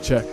Check.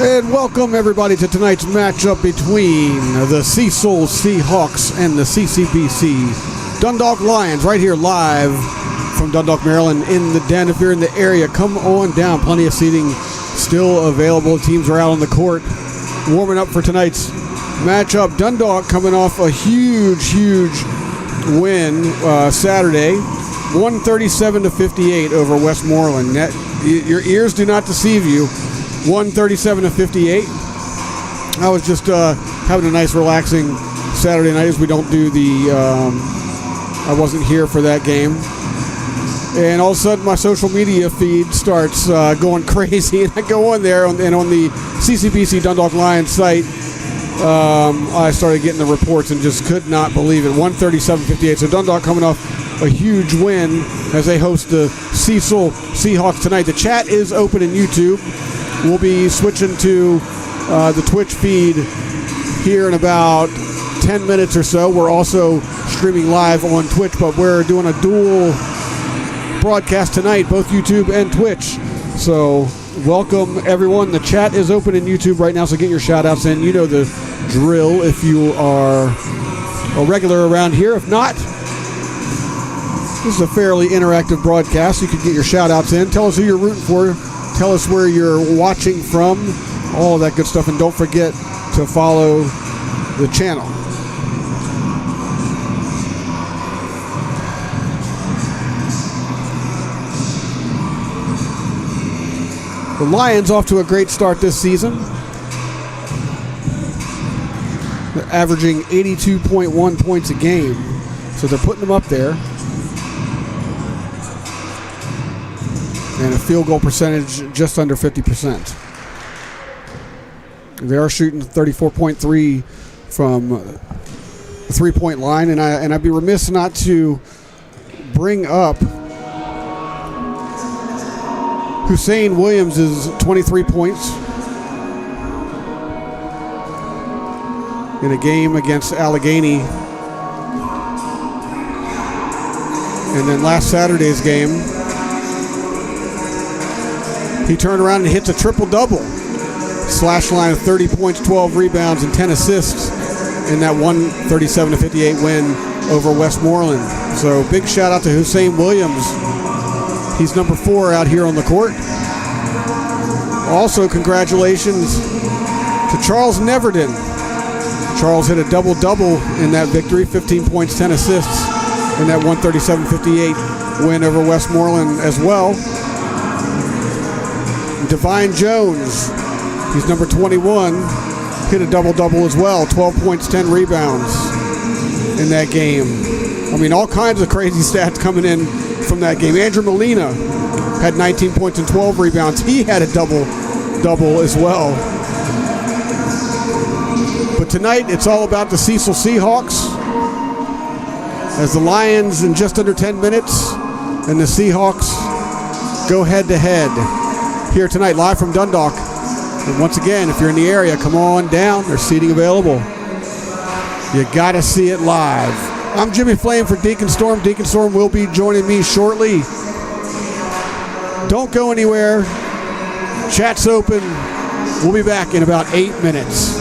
And welcome everybody to tonight's matchup between the Cecil Seahawks and the CCBC Dundalk Lions, right here live from Dundalk, Maryland in the Den. If you're in the area, come on down. Plenty of seating still available. Teams are out on the court warming up for tonight's matchup. Dundalk coming off a huge win Saturday, 137-58 over Westmoreland. Your ears do not deceive you. 137-58. I was just having a nice, relaxing Saturday night, as we don't do the. I wasn't here for that game, and all of a sudden my social media feed starts going crazy, and I go on there, and on the CCBC Dundalk Lions site, I started getting the reports and just could not believe it. 137-58. So Dundalk coming off a huge win as they host the Cecil Seahawks tonight. The chat is open in YouTube. We'll be switching to the Twitch feed here in about 10 minutes or so. We're also streaming live on Twitch, but we're doing a dual broadcast tonight, both YouTube and Twitch. So welcome, everyone. The chat is open in YouTube right now, so get your shout-outs in. You know the drill if you are a regular around here. If not, this is a fairly interactive broadcast. You can get your shout-outs in. Tell us who you're rooting for. Tell us where you're watching from. All of that good stuff. And don't forget to follow the channel. The Lions off to a great start this season. They're averaging 82.1 points a game. So they're putting them up there. And a field goal percentage just under 50%. They are shooting 34.3 from the three-point line, and I'd be remiss not to bring up Hussein Williams' 23 points in a game against Allegheny. And then last Saturday's game, he turned around and hits a triple-double. Slash line of 30 points, 12 rebounds, and 10 assists in that 137-58 win over Westmoreland. So big shout-out to Hussein Williams. He's number 4 out here on the court. Also, congratulations to Charles Neverton. Charles hit a double-double in that victory, 15 points, 10 assists in that 137-58 win over Westmoreland as well. Divine Jones, he's number 21, hit a double-double as well, 12 points, 10 rebounds in that game. I mean, all kinds of crazy stats coming in from that game. Andrew Molina had 19 points and 12 rebounds. He had a double-double as well. But tonight, it's all about the Cecil Seahawks, as the Lions in just under 10 minutes and the Seahawks go head-to-head here tonight, live from Dundalk. And once again, if you're in the area, come on down. There's seating available. You got to see it live. I'm Jimmy Flame for Deacon Storm. Deacon Storm will be joining me shortly. Don't go anywhere. Chat's open. We'll be back in about 8 minutes.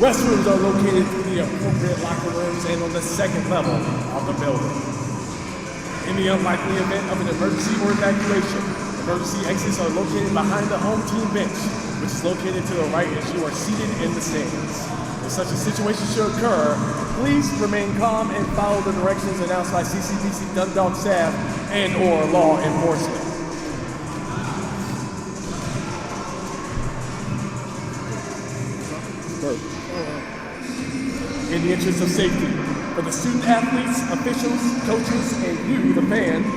Restrooms are located through the appropriate locker rooms and on the second level of the building. In the unlikely event of an emergency or evacuation, emergency exits are located behind the home team bench, which is located to the right as you are seated in the stands. If such a situation should occur, please remain calm and follow the directions announced by CCBC Dundalk staff and or law enforcement. In the interest of safety, for the student athletes, officials, coaches, and you, the fan,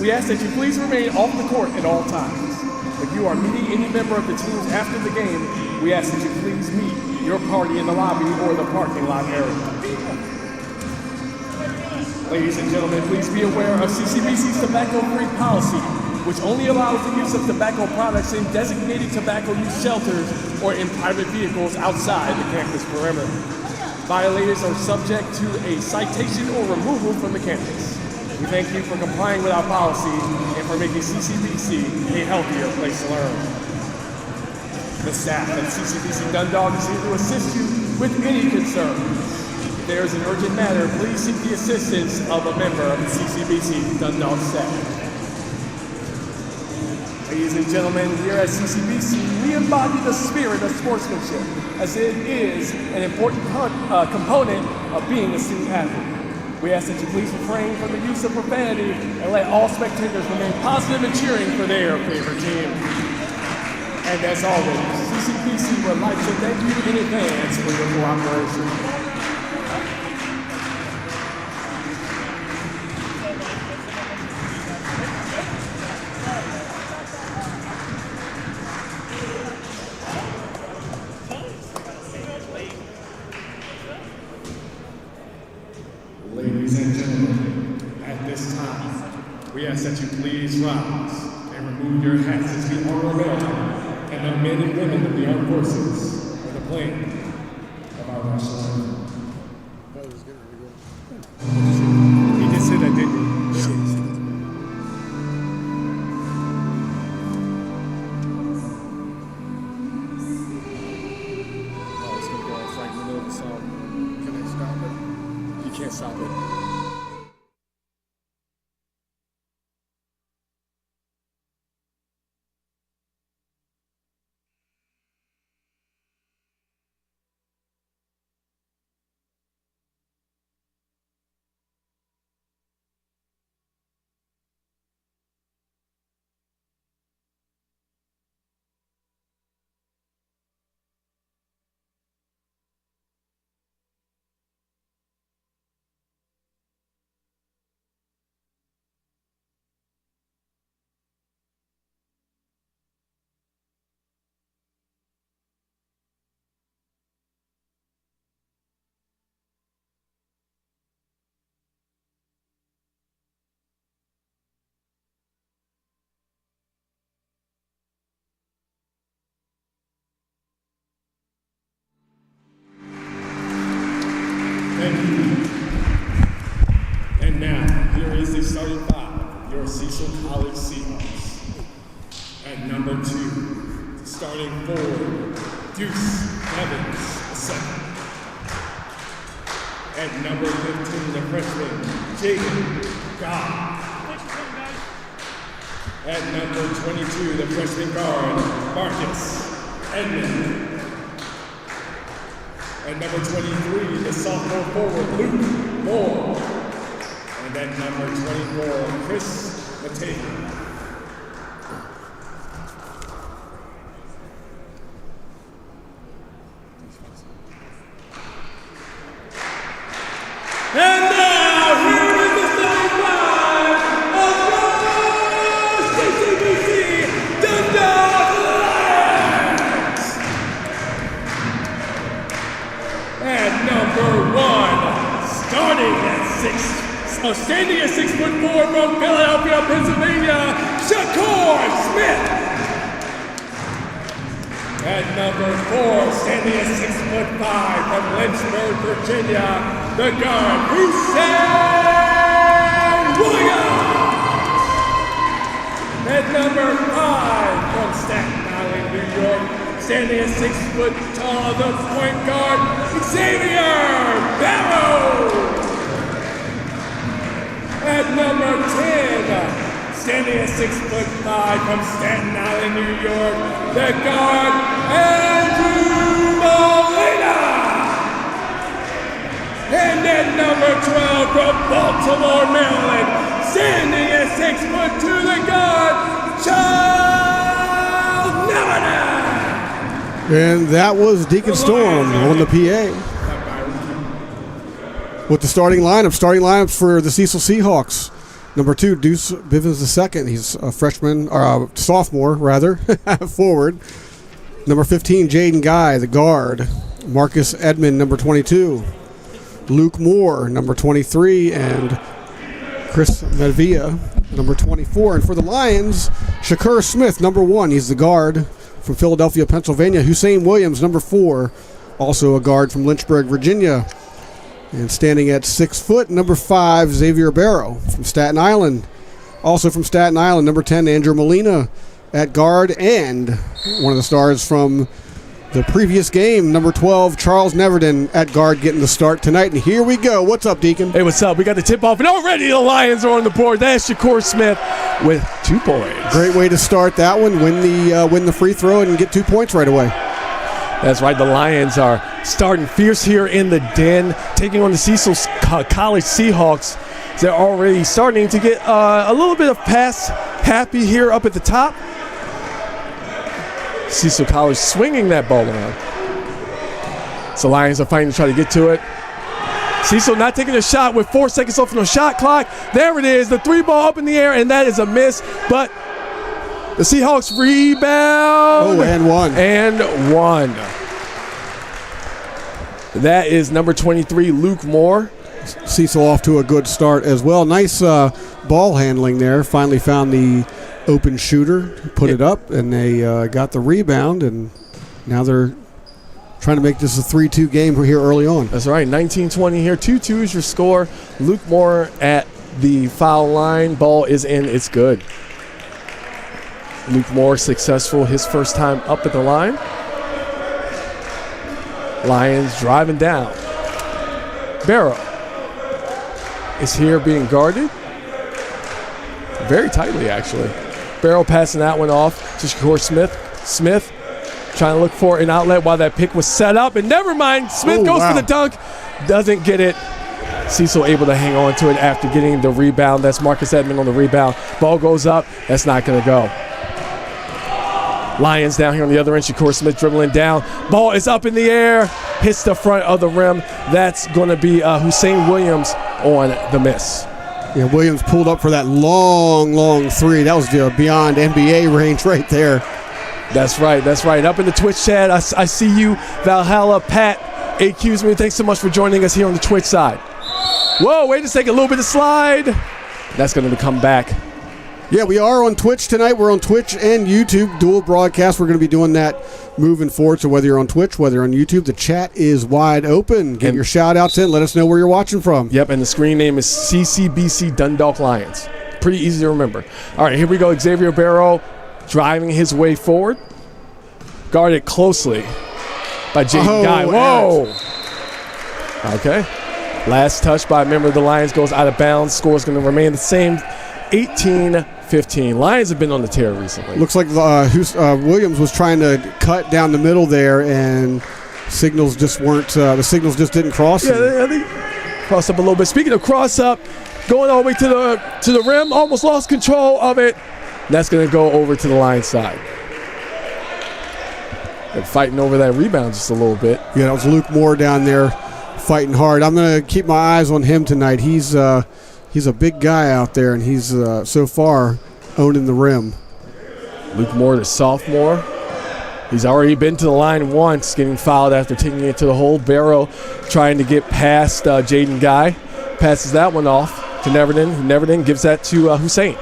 we ask that you please remain off the court at all times. If you are meeting any member of the teams after the game, we ask that you please meet your party in the lobby or the parking lot area. Ladies and gentlemen, please be aware of CCBC's tobacco-free policy, which only allows the use of tobacco products in designated tobacco use shelters or in private vehicles outside the campus perimeter. Violators are subject to a citation or removal from the campus. We thank you for complying with our policy and for making CCBC a healthier place to learn. The staff at CCBC Dundalk is here to assist you with any concerns. If there is an urgent matter, please seek the assistance of a member of the CCBC Dundalk staff. Ladies and gentlemen, here at CCBC, we embody the spirit of sportsmanship, as it is an important component of being a student athlete. We ask that you please refrain from the use of profanity and let all spectators remain positive and cheering for their favorite team. And as always, CCBC would like to thank you in advance for your cooperation. Ladies and gentlemen, at this time, we ask that you please rise and remove your hats as we honor America and the men and women of the armed forces for the playing of our national anthem. He just said that, didn't he? Yeah. Oh, it's going to go off right in the middle of the song. Can they stop it? You can't stop it. And now, here is the starting five, your Cecil College Seahawks. At number 2, starting forward, Deuce Evans II. At number 15, the freshman, Jaden God. At number 22, the freshman guard, Marcus Edmond. At number 23, the sophomore forward, Luke Moore. And at number 24, Chris Mateo. And now, here is the starting five of the CCBC Dundalk Lions. At number 1, standing at 6'4" from Philadelphia, Pennsylvania, Shakur Smith. At number 4, standing at 6'5" from Lynchburg, Virginia, the guard, Hussein Williams. At number 5, from Staten Island, New York, Standing at 6 foot tall, the point guard, Xavier Barrow. At number 10, standing at 6'5" from Staten Island, New York, the guard, Andrew Molina. And at number 12 from Baltimore, Maryland, standing at 6'2", the guard, Charles Nevada. And that was Deacon Storm on the PA. With the starting lineups for the Cecil Seahawks. Number 2, Deuce Bivens II. He's a freshman, or sophomore, rather, forward. Number 15, Jaden Guy, the guard. Marcus Edmond, number 22. Luke Moore, number 23. And Chris Medvia, number 24. And for the Lions, Shakur Smith, number 1. He's the guard from Philadelphia, Pennsylvania. Hussein Williams, number 4. Also a guard from Lynchburg, Virginia. And standing at 6 foot, number 5, Xavier Barrow from Staten Island. Also from Staten Island, number 10, Andrew Molina at guard. And one of the stars from the previous game, number 12, Charles Neverton at guard, getting the start tonight. And here we go. What's up, Deacon? Hey, what's up? We got the tip-off, and already the Lions are on the board. That's Shakur Smith with 2 points. Great way to start that one. Win the free throw and get 2 points right away. That's right. The Lions are starting fierce here in the den, taking on the Cecil College Seahawks. They're already starting to get a little bit of pass happy here up at the top. Cecil College swinging that ball around. So Lions are fighting to try to get to it. Cecil not taking a shot with 4 seconds left on the shot clock. There it is, the 3 ball up in the air, and that is a miss. But the Seahawks rebound. Oh, and one. And one. That is number 23, Luke Moore. Cecil off to a good start as well. Nice ball handling there. Finally found the open shooter, put it up, and they got the rebound, and now they're trying to make this a 3-2 game here early on. That's right, 19-20 here. 2-2 is your score. Luke Moore at the foul line. Ball is in. It's good. Luke Moore successful his first time up at the line. Lions driving down. Barrow is here being guarded. Very tightly, actually. Barrow passing that one off to Shakur Smith. Smith trying to look for an outlet while that pick was set up. And never mind, Smith goes for the dunk. Doesn't get it. Cecil able to hang on to it after getting the rebound. That's Marcus Edmond on the rebound. Ball goes up. That's not going to go. Lions down here on the other end. Shakur Smith dribbling down. Ball is up in the air. Hits the front of the rim. That's going to be Hussein Williams on the miss. Yeah, Williams pulled up for that long, long 3. That was beyond NBA range right there. That's right. That's right. Up in the Twitch chat, I see you, Valhalla, Pat, AQs me. Thanks so much for joining us here on the Twitch side. Whoa, wait a second. A little bit of slide. That's going to come back. Yeah, we are on Twitch tonight. We're on Twitch and YouTube, dual broadcast. We're going to be doing that moving forward. So whether you're on Twitch, whether you're on YouTube, the chat is wide open. Get your shout-outs in. Let us know where you're watching from. Yep, and the screen name is CCBC Dundalk Lions. Pretty easy to remember. All right, here we go. Xavier Barrow driving his way forward. Guarded closely by Jaden Guy. Whoa! Okay. Last touch by a member of the Lions goes out of bounds. Score is going to remain the same, 18-15. Lions have been on the tear recently. Looks like Williams was trying to cut down the middle there, and signals just weren't. The signals just didn't cross. Yeah, they crossed up a little bit. Speaking of cross up, going all the way to the rim, almost lost control of it. That's going to go over to the Lions side. They're fighting over that rebound just a little bit. Yeah, that was Luke Moore down there fighting hard. I'm going to keep my eyes on him tonight. He's a big guy out there, and he's so far owning the rim. Luke Moore, the sophomore. He's already been to the line once, getting fouled after taking it to the hole. Barrow trying to get past Jaden Guy. Passes that one off to Neverton. Neverton gives that to Hussein.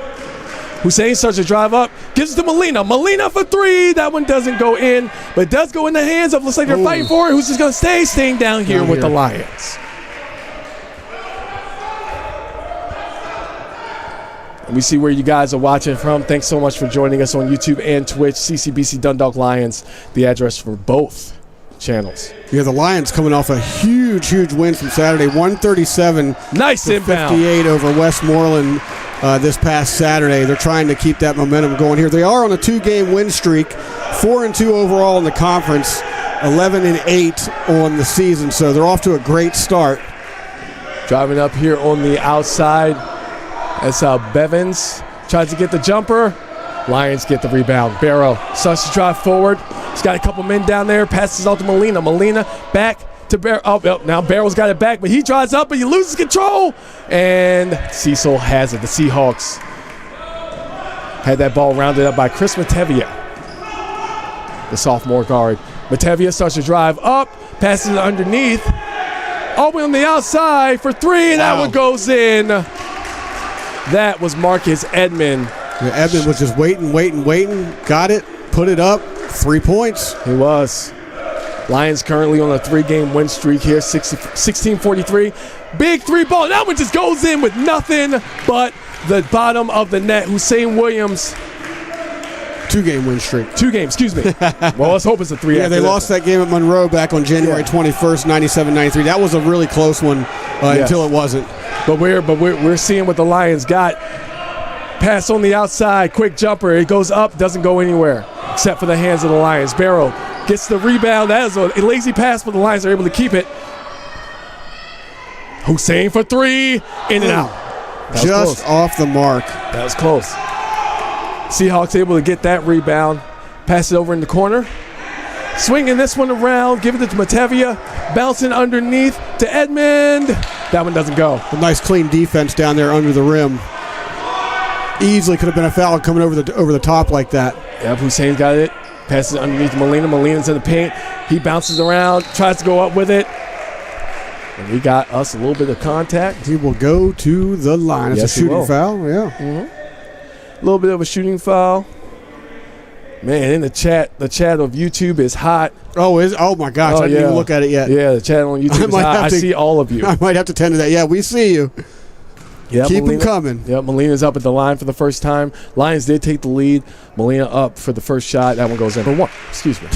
Hussein starts to drive up, gives it to Molina. Molina for 3. That one doesn't go in, but it does go in the hands of, looks like they're fighting for it. Who's just going to staying down here with the Lions. And we see where you guys are watching from. Thanks so much for joining us on YouTube and Twitch. CCBC Dundalk Lions, the address for both channels. Yeah, the Lions coming off a huge win from Saturday, 137 nice inbound. 58 over Westmoreland this past Saturday. They're trying to keep that momentum going here. They are on a 2-game win streak, 4-2 overall in the conference, 11-8 on the season, so they're off to a great start. Driving up here on the outside. That's Bevins tries to get the jumper. Lions get the rebound. Barrow starts to drive forward. He's got a couple men down there. Passes out to Molina. Molina back to Barrow. Oh, now Barrow's got it back, but he drives up, but he loses control. And Cecil has it. The Seahawks had that ball rounded up by Chris Matevia, the sophomore guard. Matevia starts to drive up, passes it underneath. Open on the outside for 3, and that one goes in. That was Marcus Edmond. Yeah, Edmond was just waiting. Got it, put it up, 3 points. He was. Lions currently on a 3-game win streak here, 16-43. Big 3-ball. That one just goes in with nothing but the bottom of the net. Hussein Williams. 2-game win streak. 2 games, excuse me. Well, let's hope it's a 3. Yeah, they lost that game at Monroe back on January 21st, 97-93. That was a really close one until it wasn't. But we're seeing what the Lions got. Pass on the outside, quick jumper. It goes up, doesn't go anywhere except for the hands of the Lions. Barrow gets the rebound. That is a lazy pass, but the Lions are able to keep it. Hussein for 3, in and out. Just off the mark. That was close. Seahawks able to get that rebound. Pass it over in the corner. Swinging this one around, giving it to Matevia. Bouncing underneath to Edmond. That one doesn't go. A nice clean defense down there under the rim. Easily could have been a foul coming over the top like that. Yep, Hussein's got it. Passes it underneath Molina. Molina's in the paint. He bounces around, tries to go up with it. And we got us a little bit of contact. He will go to the line. It's a shooting foul, yeah. Mm-hmm. A little bit of a shooting foul. Man, in the chat of YouTube is hot. Oh my gosh, I didn't even look at it yet. Yeah, the chat on YouTube is hot. I see all of you. I might have to tend to that. Yeah, we see you. Yep, Keep them coming. Yep, Molina's up at the line for the first time. Lions did take the lead. Molina up for the first shot. That one goes in for 1. Excuse me.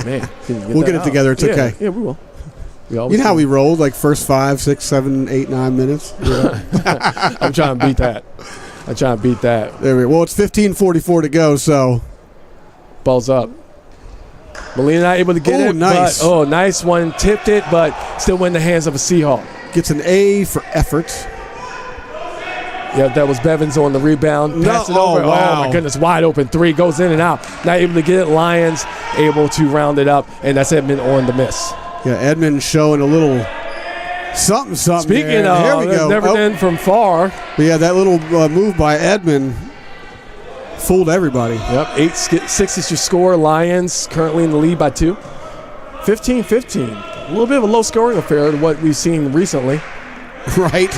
Man, we'll get it together. It's okay. Yeah, we will. You know how we rolled, like first 5, 6, 7, 8, 9 minutes? Yeah. I'm trying to beat that. There we go. Well, it's 15:44 to go, so. Ball's up. Molina not able to get it. Nice. But, nice one. Tipped it, but still in the hands of a Seahawk. Gets an A for effort. Yeah, that was Bevins on the rebound. Pass it over. Wow. Oh, my goodness. Wide open 3. Goes in and out. Not able to get it. Lions able to round it up, and that's Edmond on the miss. Yeah, Edmond showing a little something. Speaking there. of, here we go. Never been from far. But yeah, that little move by Edmond fooled everybody. Yep, 8-6 is your score. Lions currently in the lead by 2. 15-15. A little bit of a low-scoring affair to what we've seen recently. Right.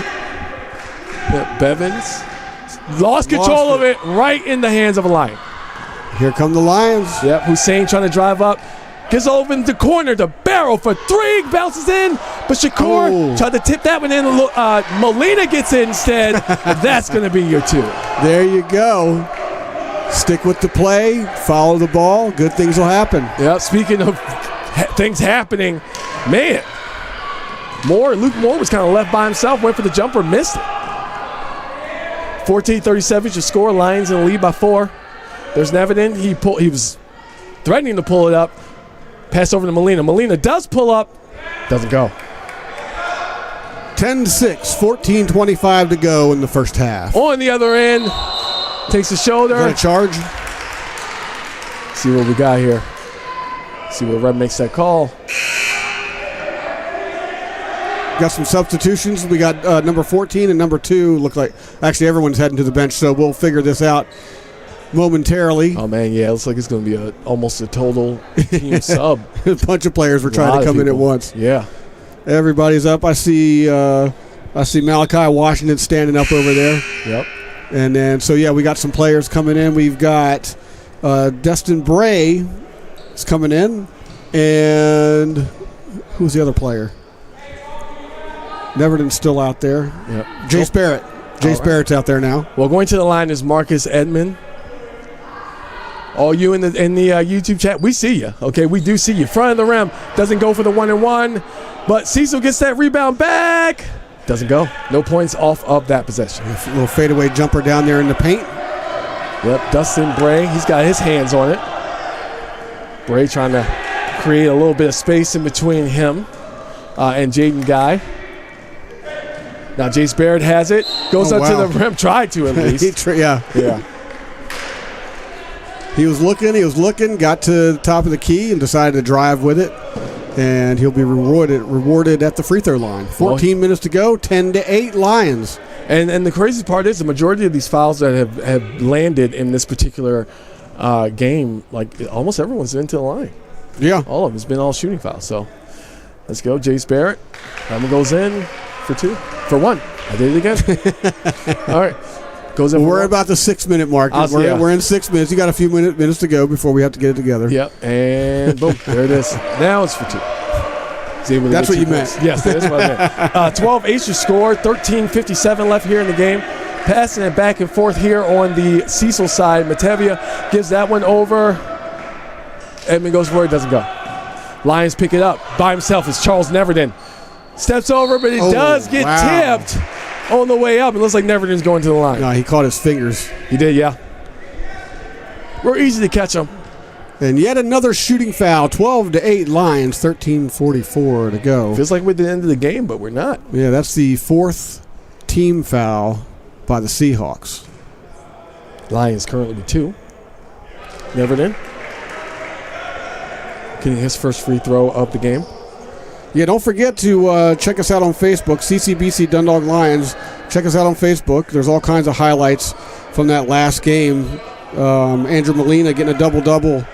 Yeah, Bevins lost control of it right in the hands of a Lion. Here come the Lions. Yep, Hussein trying to drive up. Gets over in the corner to Barrow for 3. Bounces in, but Shakur tried to tip that one in. Molina gets it instead. That's going to be your 2. There you go. Stick with the play. Follow the ball. Good things will happen. Yeah, speaking of things happening, man, Luke Moore was kind of left by himself. Went for the jumper, missed it. 14-37 is your score. Lions in the lead by 4. There's Nevedon. He was threatening to pull it up. Pass over to Molina. Molina does pull up. Doesn't go. 10-6, 14:25 to go in the first half. On the other end, takes the shoulder. Is that a charge? See what we got here. See what ref makes that call. Got some substitutions. We got number 14 and number 2. Look like actually everyone's heading to the bench, so we'll figure this out momentarily. Oh man, yeah, it looks like it's going to be almost a total team sub. A bunch of players were trying to come in at once. Yeah, everybody's up. I see Malachi Washington standing up over there. Yep. And then we got some players coming in. We've got Destin Bray is coming in, and who's the other player? Neverton's still out there. Yep. Jace Barrett. Jace Barrett's out there now. Well, going to the line is Marcus Edmond. All you in the YouTube chat, we see you. Okay, we do see you. Front of the rim, doesn't go for the 1-and-1, but Cecil gets that rebound back. Doesn't go. No points off of that possession. A little fadeaway jumper down there in the paint. Yep, Dustin Bray, he's got his hands on it. Bray trying to create a little bit of space in between him and Jaden Guy. Now Jace Barrett has it, goes up to the rim, tried to at least. Yeah. He was looking, got to the top of the key and decided to drive with it. And he'll be rewarded at the free throw line. 14 minutes to go, 10-8 Lions. And the crazy part is the majority of these fouls that have landed in this particular game, like almost everyone's into the line. Yeah. All of them. It's been all shooting fouls. So let's go. Jace Barrett. That one goes in for 2. For 1. I did it again. All right. Goes in. We're about the 6-minute mark. We're in 6 minutes. You got a few minutes to go before we have to get it together. Yep. And boom. There it is. Now it's for 2. That's what you meant. Yes, that is what I meant. 12-8 your score. 13:57 left here in the game. Passing it back and forth here on the Cecil side. Matevia gives that one over. Edmond goes for it. Doesn't go. Lions pick it up by himself as Charles Neverton steps over, but it does get tipped on the way up. It looks like Neverton's going to the line. No, he caught his fingers. He did, yeah. We're easy to catch him. And yet another shooting foul. 12-8 Lions. 13:44 to go. Feels like we're at the end of the game, but we're not. Yeah, that's the 4th team foul by the Seahawks. Lions currently with 2. Neverton getting his first free throw of the game. Yeah, don't forget to check us out on Facebook, CCBC Dundalk Lions. Check us out on Facebook. There's all kinds of highlights from that last game. Andrew Molina getting a double-double.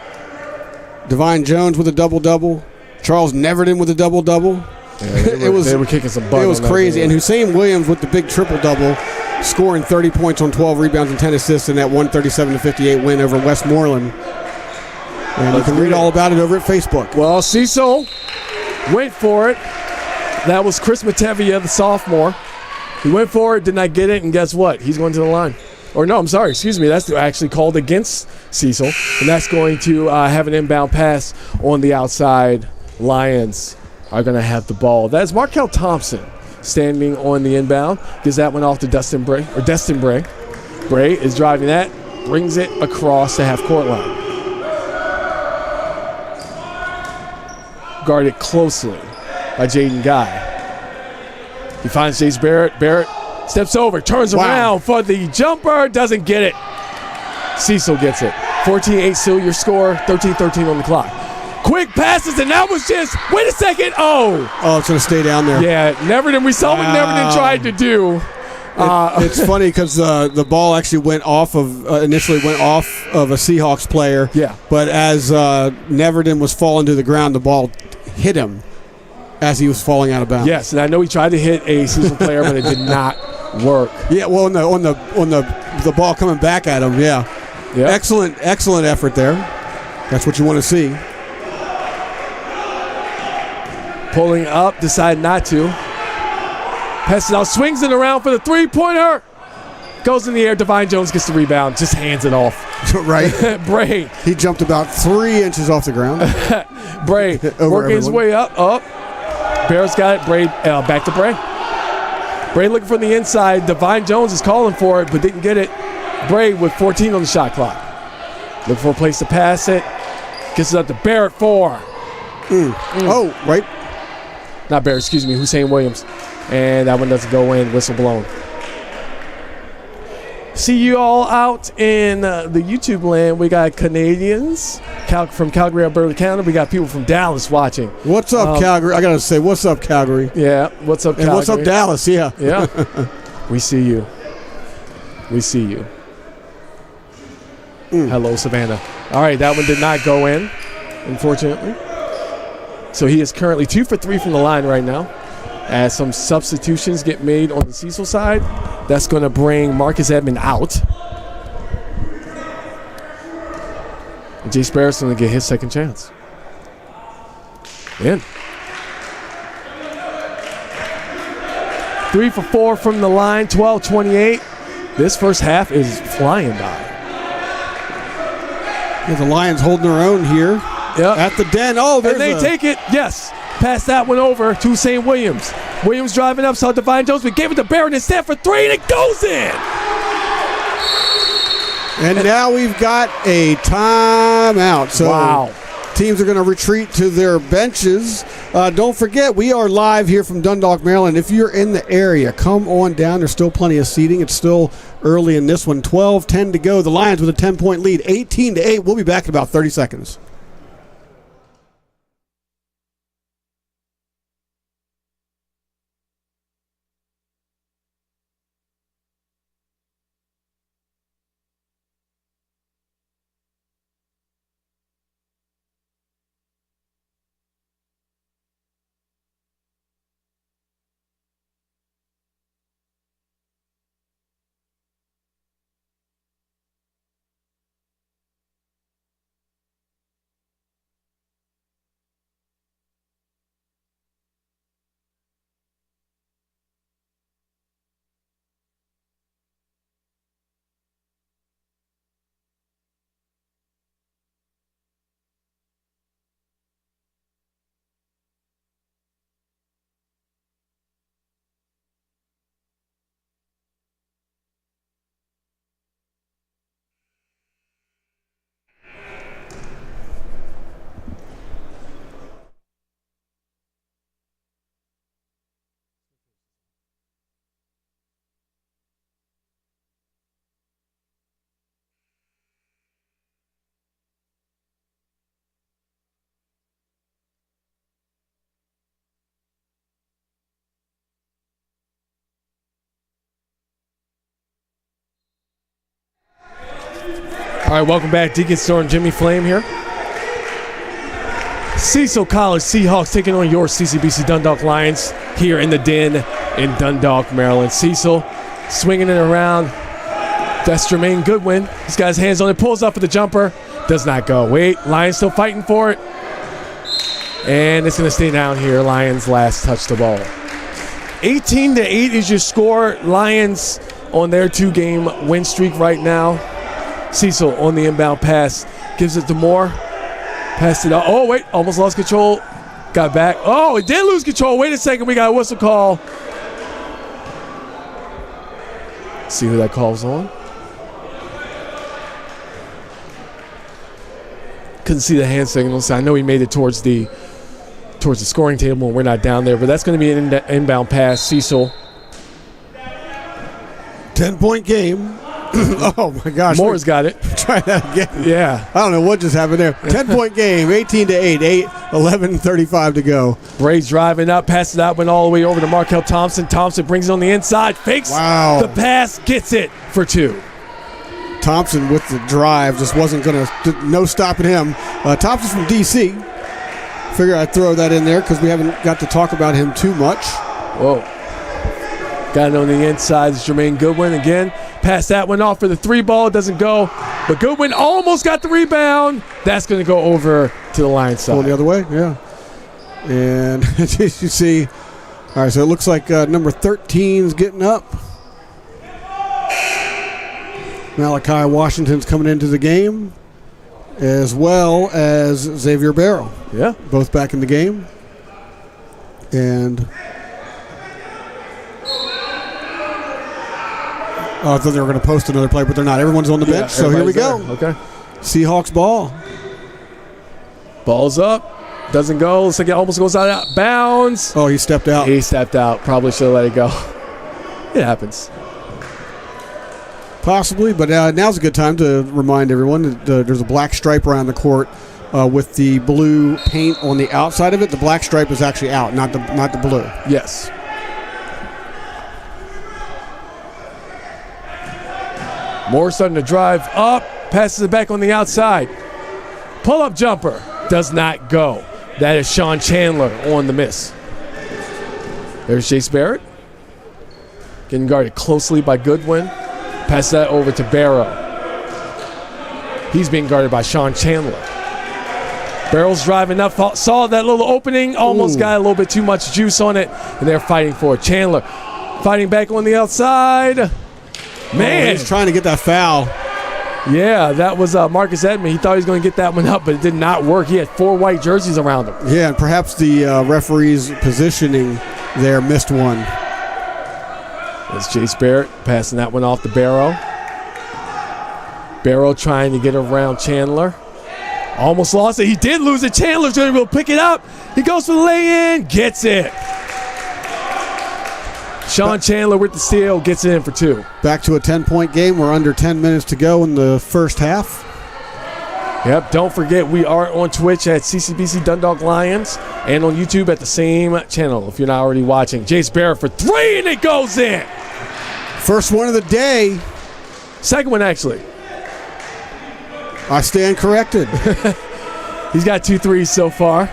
Divine Jones with a double-double. Charles Neverton with a double-double. Yeah, they were kicking some butt. It was crazy. And Hussein Williams with the big triple-double, scoring 30 points on 12 rebounds and 10 assists in that 137-58 win over Westmoreland. And you can read all about it over at Facebook. Well, Cecil went for it. That was Chris Matevia, the sophomore. He went for it, did not get it, and guess what? He's going to the line. Or no, I'm sorry, excuse me. That's actually called against Cecil, and that's going to have an inbound pass on the outside. Lions are going to have the ball. That is Markel Thompson standing on the inbound. Gives that one off to Destin Bray. Bray is driving that, brings it across the half-court line. Guarded closely by Jaden Guy. He finds Jace Barrett. Barrett steps over, turns around for the jumper, doesn't get it. Cecil gets it. 14-8 still your score, 13-13 on the clock. Quick passes, and that was just, wait a second, Oh, it's going to stay down there. Yeah, Neverton, we saw what Neverton tried to do. It's funny because the ball actually initially went off of a Seahawks player. Yeah. But as Neverton was falling to the ground, the ball hit him as he was falling out of bounds. Yes, and I know he tried to hit a Cecil player, but it did not work. Yeah, well, on the ball coming back at him, yeah. Yep. Excellent effort there. That's what you want to see. Pulling up, decide not to. Passes out, swings it around for the three-pointer. Goes in the air, Divine Jones gets the rebound, just hands it off. Right. Bray. He jumped about 3 inches off the ground. Bray working his way up. Barrett's got it. Bray back to Bray. Bray looking from the inside. Divine Jones is calling for it, but didn't get it. Bray with 14 on the shot clock. Looking for a place to pass it. Gets it up to Barrett 4. Oh, right. Not Barrett, excuse me, Hussein Williams. And that one doesn't go in, whistle blown. See you all out in the YouTube land. We got Canadians from Calgary, Alberta, Canada. We got people from Dallas watching. What's up, Calgary? I got to say, what's up, Calgary? Yeah, what's up, Calgary? And what's up, Dallas? Yeah. Yeah. We see you. We see you. Hello, Savannah. All right, that one did not go in, unfortunately. So he is currently 2 for 3 from the line right now. As some substitutions get made on the Cecil side, that's going to bring Marcus Edmond out. And Jace Barrett's going to get his second chance. In. 3 for 4 from the line, 12-28. This first half is flying by. Yeah, the Lions holding their own here at the den. Oh, and they take it. Yes. Pass that one over to St. Williams. Williams driving up, saw Divine Jones. We gave it to Barrett and stand for 3, and it goes in. And now we've got a timeout. So wow. Teams are going to retreat to their benches. Don't forget, we are live here from Dundalk, Maryland. If you're in the area, come on down. There's still plenty of seating. It's still early in this one. 12-10 to go. The Lions with a 10-point lead, 18-8. We'll be back in about 30 seconds. All right, welcome back. Deacon Store and Jimmy Flame here. Cecil College Seahawks taking on your CCBC Dundalk Lions here in the den in Dundalk, Maryland. Cecil swinging it around. That's Jermaine Goodwin. He's got his hands on it, pulls up for the jumper. Does not go. Wait, Lions still fighting for it. And it's going to stay down here. Lions last touch the ball. 18-8 is your score. Lions on their 2-game win streak right now. Cecil on the inbound pass. Gives it to Moore. Passed it out. Oh, wait. Almost lost control. Got back. Oh, it did lose control. Wait a second. We got a whistle call. See who that call's on. Couldn't see the hand signals. I know he made it towards the scoring table and we're not down there, but that's going to be an inbound pass. Cecil. 10-point game. Oh, my gosh. Moore's got it. Try that again. Yeah. I don't know what just happened there. 10-point game, 18-8, 11:35 to go. Bray's driving up, passes out, went all the way over to Markel Thompson. Thompson brings it on the inside, fakes the pass, gets it for 2. Thompson with the drive just wasn't going to, no stopping him. Thompson's from D.C. Figure I'd throw that in there because we haven't got to talk about him too much. Whoa. Got it on the inside. It's Jermaine Goodwin again. Pass that one off for the 3 ball. It doesn't go. But Goodwin almost got the rebound. That's going to go over to the Lions side. Going the other way, yeah. And as you see, all right, so it looks like number 13 is getting up. Malachi Washington's coming into the game, as well as Xavier Barrow. Yeah. Both back in the game. And I thought they were going to post another play, but they're not. Everyone's on the bench, so here we go. Okay. Seahawks ball. Ball's up. Doesn't go. Looks like it almost goes out of bounds. Oh, he stepped out. He stepped out. Probably should have let it go. It happens. Possibly, but now's a good time to remind everyone that there's a black stripe around the court with the blue paint on the outside of it. The black stripe is actually out, not the blue. Yes. Moore starting to drive up, passes it back on the outside. Pull-up jumper does not go. That is Sean Chandler on the miss. There's Jace Barrett. Getting guarded closely by Goodwin. Pass that over to Barrow. He's being guarded by Sean Chandler. Barrow's driving up, saw that little opening, almost got a little bit too much juice on it, and they're fighting for it. Chandler Fighting back on the outside. Man. He's trying to get that foul. Yeah, that was Marcus Edmond. He thought he was going to get that one up, but it did not work. He had 4 white jerseys around him. Yeah, and perhaps the referee's positioning there missed one. That's Jace Barrett passing that one off to Barrow. Barrow trying to get around Chandler. Almost lost it. He did lose it. Chandler's going to be able to pick it up. He goes for the lay-in, gets it. Sean Chandler with the steal, gets it in for 2. Back to a 10-point game. We're under 10 minutes to go in the first half. Yep, don't forget we are on Twitch at CCBC Dundalk Lions and on YouTube at the same channel if you're not already watching. Jace Barrett for 3, and it goes in. First one of the day. Second one, actually. I stand corrected. He's got 2 threes so far.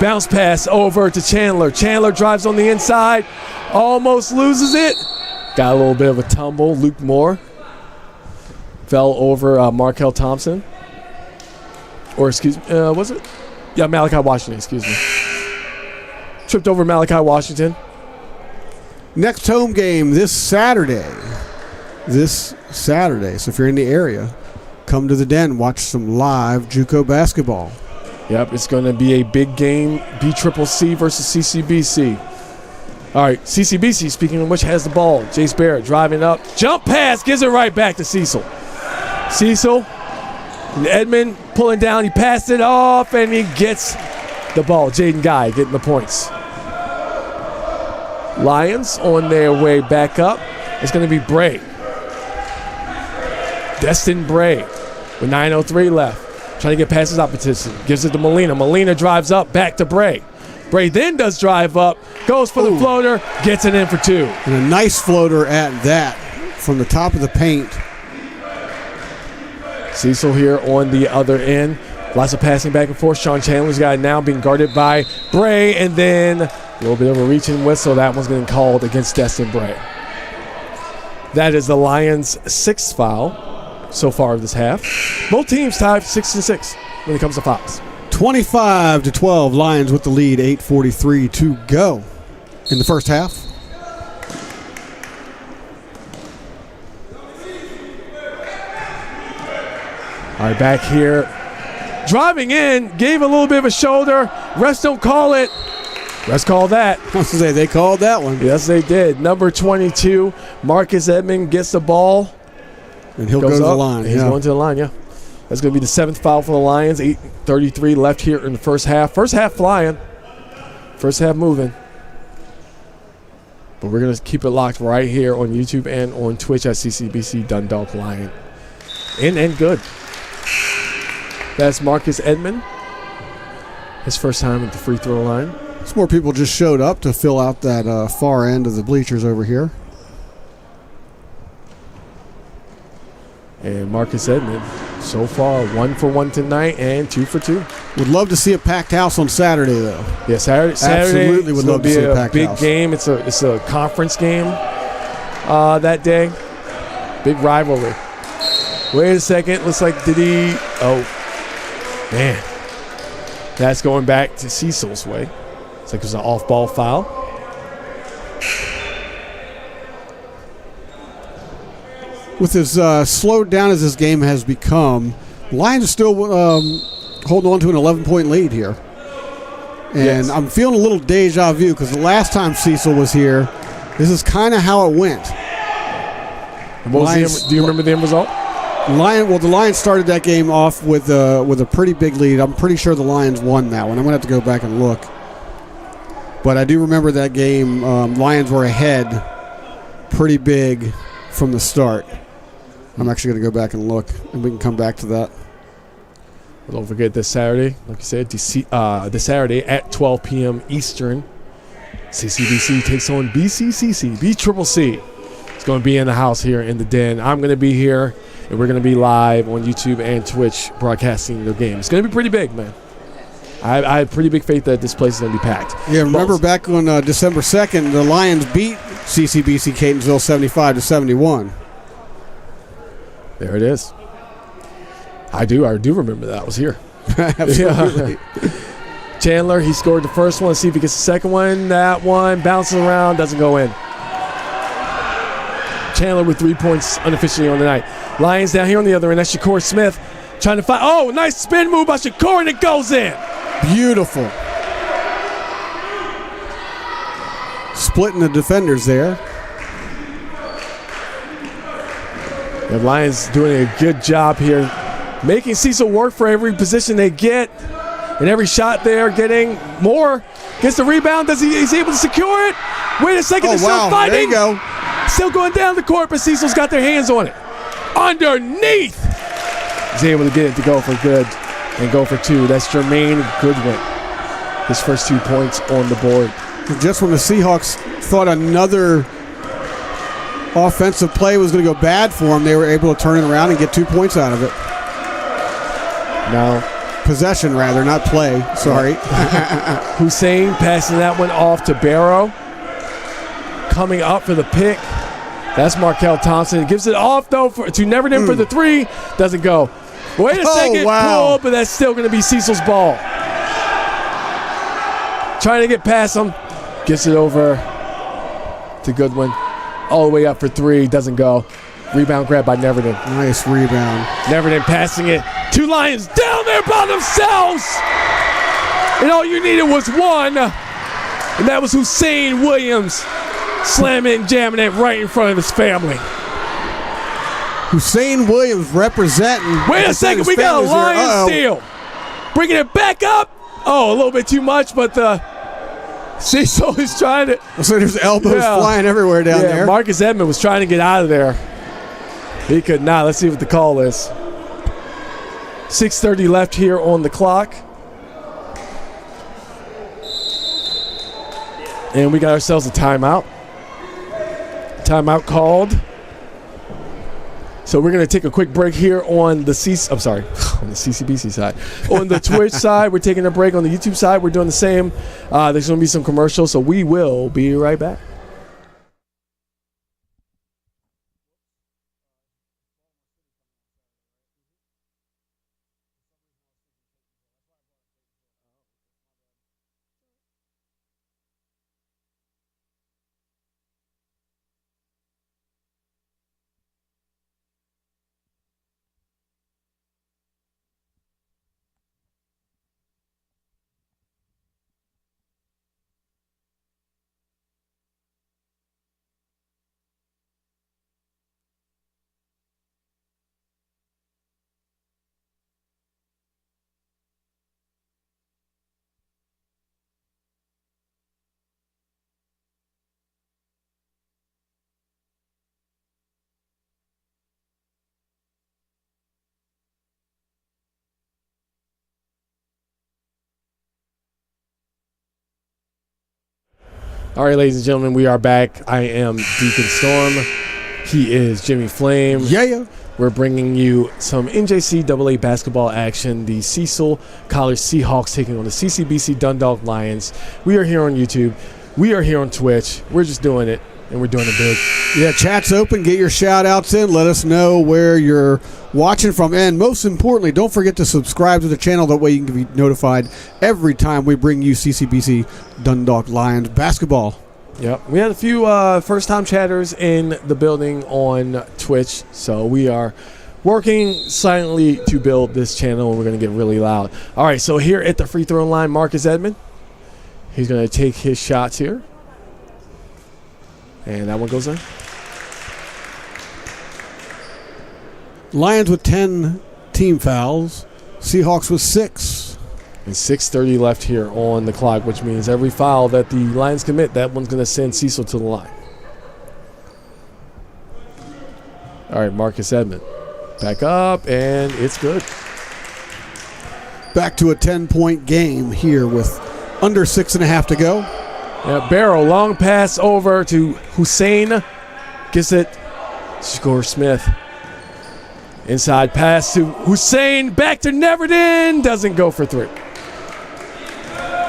Bounce pass over to Chandler. Chandler drives on the inside. Almost loses it. Got a little bit of a tumble. Luke Moore fell over Markel Thompson. Or, excuse me, was it? Yeah, Malachi Washington, excuse me. Tripped over Malachi Washington. Next home game this Saturday. So if you're in the area, come to the Den, watch some live JUCO basketball. Yep, it's going to be a big game. BCCC versus CCBC. All right, CCBC, speaking of which, has the ball. Jace Barrett driving up. Jump pass, gives it right back to Cecil. Cecil, and Edmond pulling down. He passed it off, and he gets the ball. Jaden Guy getting the points. Lions on their way back up. It's going to be Bray. Destin Bray with 9:03 left. Trying to get past his opposition. Gives it to Molina. Molina drives up, back to Bray. Bray then does drive up, goes for the floater, gets it in for 2. And a nice floater at that from the top of the paint. Cecil here on the other end. Lots of passing back and forth. Sean Chandler's got it now being guarded by Bray, and then a little bit of a reaching whistle. That one's getting called against Destin Bray. That is the Lions' 6th foul so far of this half. Both teams tied 6-6 when it comes to fouls. 25-12, Lions with the lead, 8:43 to go in the first half. All right, back here. Driving in, gave a little bit of a shoulder. Refs don't call it. Refs call that. I was going to say, they called that one. Yes, they did. Number 22, Marcus Edmond gets the ball. And he'll go to the line. He's going to the line, yeah. That's going to be the 7th foul for the Lions. 8:33 left here in the first half. First half flying. First half moving. But we're going to keep it locked right here on YouTube and on Twitch at CCBC Dundalk Lion. In and good. That's Marcus Edmond. His first time at the free throw line. Some more people just showed up to fill out that far end of the bleachers over here. And Marcus Edmond, so far, 1 for 1 tonight and 2 for 2. Would love to see a packed house on Saturday, though. Yeah, Saturday Absolutely would love to see a packed big house. Game. It's a conference game that day. Big rivalry. Wait a second. Looks like oh, man. That's going back to Cecil's way. It's like it was an off-ball foul. With as slowed down as this game has become, Lions are still holding on to an 11-point lead here. And yes. I'm feeling a little deja vu because the last time Cecil was here, this is kind of how it went. Do you remember the end result? The Lions started that game off with a pretty big lead. I'm pretty sure the Lions won that one. I'm going to have to go back and look. But I do remember that game. Lions were ahead pretty big from the start. I'm actually going to go back and look, and we can come back to that. Well, don't forget this Saturday, like you said, this Saturday at 12 p.m. Eastern, CCBC takes on BCCC. It's going to be in the house here in the Den. I'm going to be here, and we're going to be live on YouTube and Twitch broadcasting the game. It's going to be pretty big, man. I have pretty big faith that this place is going to be packed. Yeah, remember back on December 2nd, the Lions beat CCBC Catonsville 75-71. There it is. I do remember that. I was here. Absolutely. Chandler, he scored the first one. Let's see if he gets the second one. That one bounces around, doesn't go in. Chandler with 3 points unofficially on the night. Lions down here on the other end. That's Shakur Smith trying to find. Oh, nice spin move by Shakur, and it goes in. Beautiful. Splitting the defenders there. The Lions doing a good job here, making Cecil work for every position they get, and every shot they're getting more. Gets the rebound. He's able to secure it. Wait a second. Oh, They're wow. still fighting. There you go. Still going down the court, but Cecil's got their hands on it. Underneath. He's able to get it to go for good and go for two. That's Jermaine Goodwin. His first 2 points on the board. Just when the Seahawks thought another offensive play was going to go bad for them, they were able to turn it around and get 2 points out of it. Now, possession rather, not play. Sorry. Hussein passing that one off to Barrow. Coming up for the pick. That's Markel Thompson. Gives it off, though, to Neverdin for the three. Doesn't go. Wait a second. Wow. Pull, but that's still going to be Cecil's ball. Trying to get past him. Gets it over to Goodwin. All the way up for three. Doesn't go. Rebound grab by Neverdin. Nice rebound. Neverdin passing it. Two Lions down there by themselves. And all you needed was one. And that was Hussein Williams. Slamming and jamming it right in front of his family. Hussein Williams representing. Wait a second, we got a Lion steal. Bringing it back up. Oh, a little bit too much, but Cecil is trying to. So there's elbows flying everywhere down there. Marcus Edmond was trying to get out of there. He could not. Let's see what the call is. 6:30 left here on the clock. And we got ourselves a timeout. Timeout called. So we're going to take a quick break here on the on the CCBC side. On the Twitch side, we're taking a break. On the YouTube side, we're doing the same. There's going to be some commercials, so we will be right back. All right, ladies and gentlemen, we are back. I am Deacon Storm. He is Jimmy Flame. Yeah. We're bringing you some NJCAA basketball action. The Cecil College Seahawks taking on the CCBC Dundalk Lions. We are here on YouTube. We are here on Twitch. We're just doing it, and we're doing it big. Yeah, chat's open. Get your shout-outs in. Let us know where you're watching from. And most importantly, don't forget to subscribe to the channel. That way you can be notified every time we bring you CCBC Dundalk Lions basketball. Yep. We had a few first-time chatters in the building on Twitch, so we are working silently to build this channel, and we're going to get really loud. All right, so here at the free throw line, Marcus Edmond. He's going to take his shots here. And that one goes in. Lions with 10 team fouls. Seahawks with 6. And 6:30 left here on the clock, which means every foul that the Lions commit, that one's going to send Cecil to the line. All right, Marcus Edmond. Back up, and it's good. Back to a 10-point game here with under 6.5 to go. Yeah, Barrow, long pass over to Hussein. Gets it. Shakur Smith. Inside pass to Hussein. Back to Neverdin. Doesn't go for three.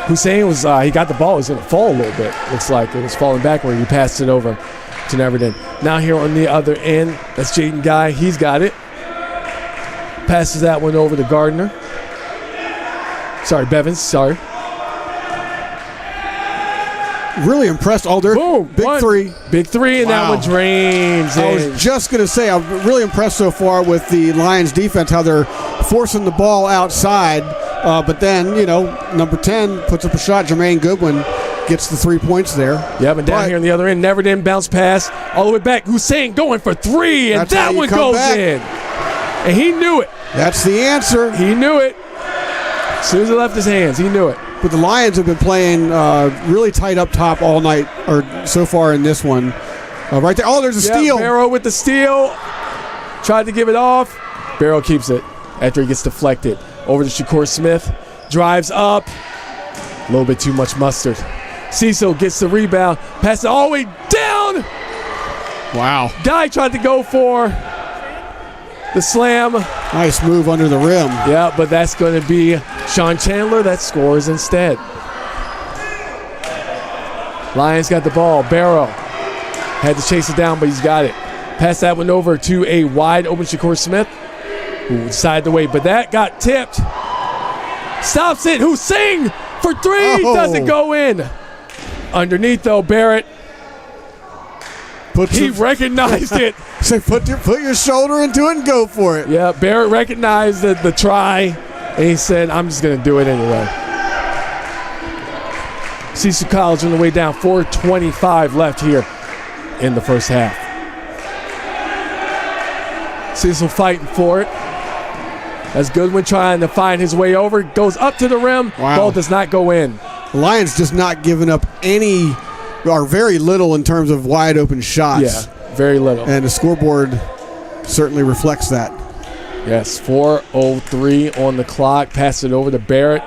Hussein was, he got the ball. He was going to fall a little bit. Looks like it was falling backward. He passed it over to Neverdin. Now here on the other end, that's Jaden Guy. He's got it. Passes that one over to Gardner. Sorry, Bevins. Sorry. really impressed. Oh, they're big three. Big three, and that one drains. I was just going to say, I'm really impressed so far with the Lions defense, how they're forcing the ball outside. But then, number 10 puts up a shot. Jermaine Goodwin gets the 3 points there. Yeah, but down here on the other end, never did bounce pass all the way back. Hussein going for three, and that one goes in. And he knew it. That's the answer. He knew it. As soon as it left his hands, he knew it. But the Lions have been playing really tight up top all night, or so far in this one. Right there. Oh, there's a steal. Barrow with the steal. Tried to give it off. Barrow keeps it after he gets deflected. Over to Shakur Smith. Drives up. A little bit too much mustard. Cecil gets the rebound. Passes it all the way down. Wow. Guy tried to go for the slam. Nice move under the rim. Yeah, but that's going to be Sean Chandler that scores instead. Lions got the ball. Barrow had to chase it down, but he's got it. Pass that one over to a wide open Shakur Smith, who decided to wait, but that got tipped. Stops it. Hussein for three. Doesn't go in. Underneath, though, Barrett. He recognized it. Say, put your shoulder into it and go for it. Yeah, Barrett recognized the try, and he said, I'm just going to do it anyway. Cecil College on the way down. 4:25 left here in the first half. Cecil fighting for it. That's Goodwin trying to find his way over. Goes up to the rim. Wow. Ball does not go in. The Lions just not giving up any or very little in terms of wide open shots. Yeah, very little. And the scoreboard certainly reflects that. Yes, 4:03 on the clock. Pass it over to Barrett.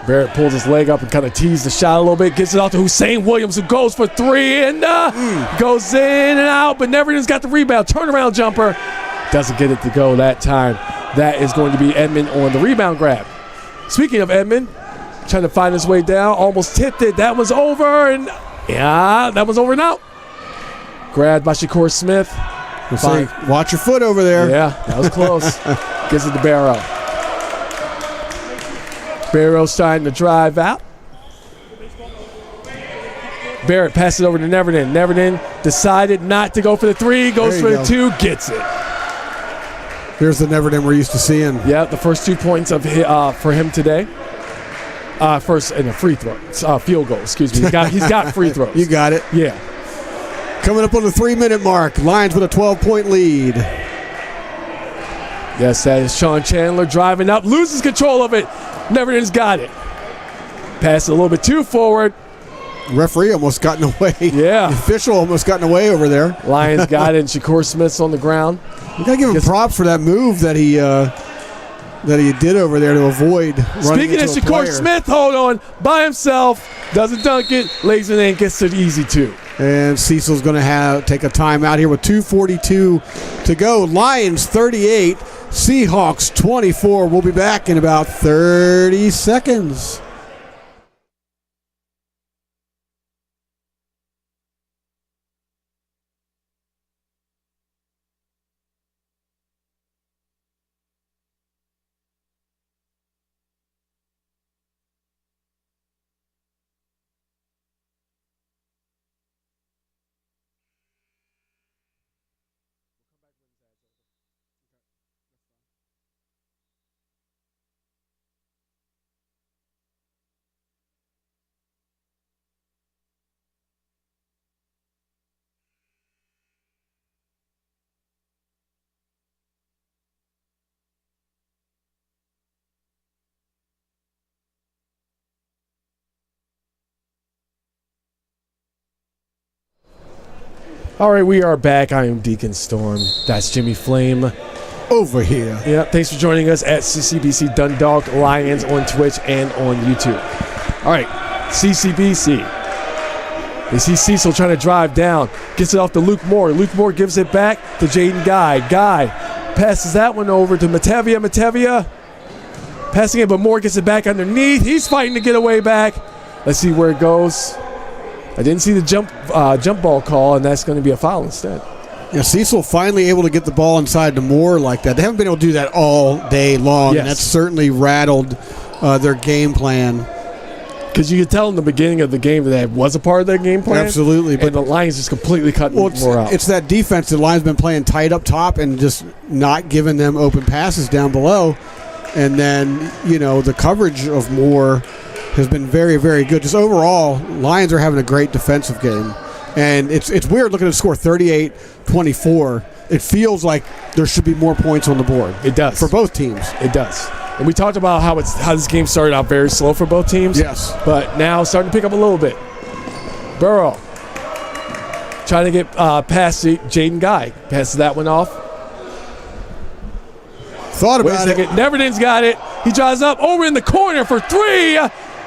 Barrett pulls his leg up and kind of teased the shot a little bit. Gets it off to Hussein Williams, who goes for three and goes in and out, but Neverton's got the rebound. Turnaround jumper. Doesn't get it to go that time. That is going to be Edmond on the rebound grab. Speaking of Edmond, trying to find his way down. Almost tipped it. That one's over. And that one's over and out. Grabbed by Shakur Smith. Watch your foot over there. Yeah, that was close. Gives it to Barrow. Barrow's trying to drive out. Barrett passes it over to Neverton. Neverton decided not to go for the three. Goes for the two. Gets it. Here's the Neverton we're used to seeing. Yeah, the first 2 points of for him today. First in a free throw, field goal. Excuse me. He's got free throws. You got it. Yeah. Coming up on the 3-minute mark. Lions with a 12-point lead. Yes, that is Sean Chandler driving up, loses control of it. Neverton's got it. Pass it a little bit too forward. Referee almost gotten away. Yeah. The official almost gotten away over there. Lions got it, and Shakur Smith's on the ground. You got to give him props for that move that he did over there to avoid running Speaking into of a Shakur player. Smith, hold on, by himself, doesn't dunk it, lays it in, gets it easy too. And Cecil's going to take a timeout here with 2:42 to go. Lions 38, Seahawks 24. We'll be back in about 30 seconds. All right, we are back. I am Deacon Storm. That's Jimmy Flame. Over here. Yeah, thanks for joining us at CCBC Dundalk Lions on Twitch and on YouTube. All right, CCBC. They see Cecil trying to drive down. Gets it off to Luke Moore. Luke Moore gives it back to Jaden Guy. Guy passes that one over to Matevia. Matevia passing it, but Moore gets it back underneath. He's fighting to get away back. Let's see where it goes. I didn't see the jump ball call, and that's going to be a foul instead. Yeah, Cecil finally able to get the ball inside to Moore like that. They haven't been able to do that all day long, yes. And that's certainly rattled their game plan. Because you could tell in the beginning of the game that was a part of their game plan. Absolutely. But the Lions just completely cut more out. It's that defense. The Lions been playing tight up top and just not giving them open passes down below. And then, the coverage of Moore has been very, very good. Just overall, Lions are having a great defensive game. And it's weird looking at the score, 38-24. It feels like there should be more points on the board. It does. For both teams. It does. And we talked about how this game started out very slow for both teams. Yes. But now starting to pick up a little bit. Burrow trying to get past Jaden Guy. Passes that one off. Thought about it. Neverdon's got it. He drives up over in the corner for 3.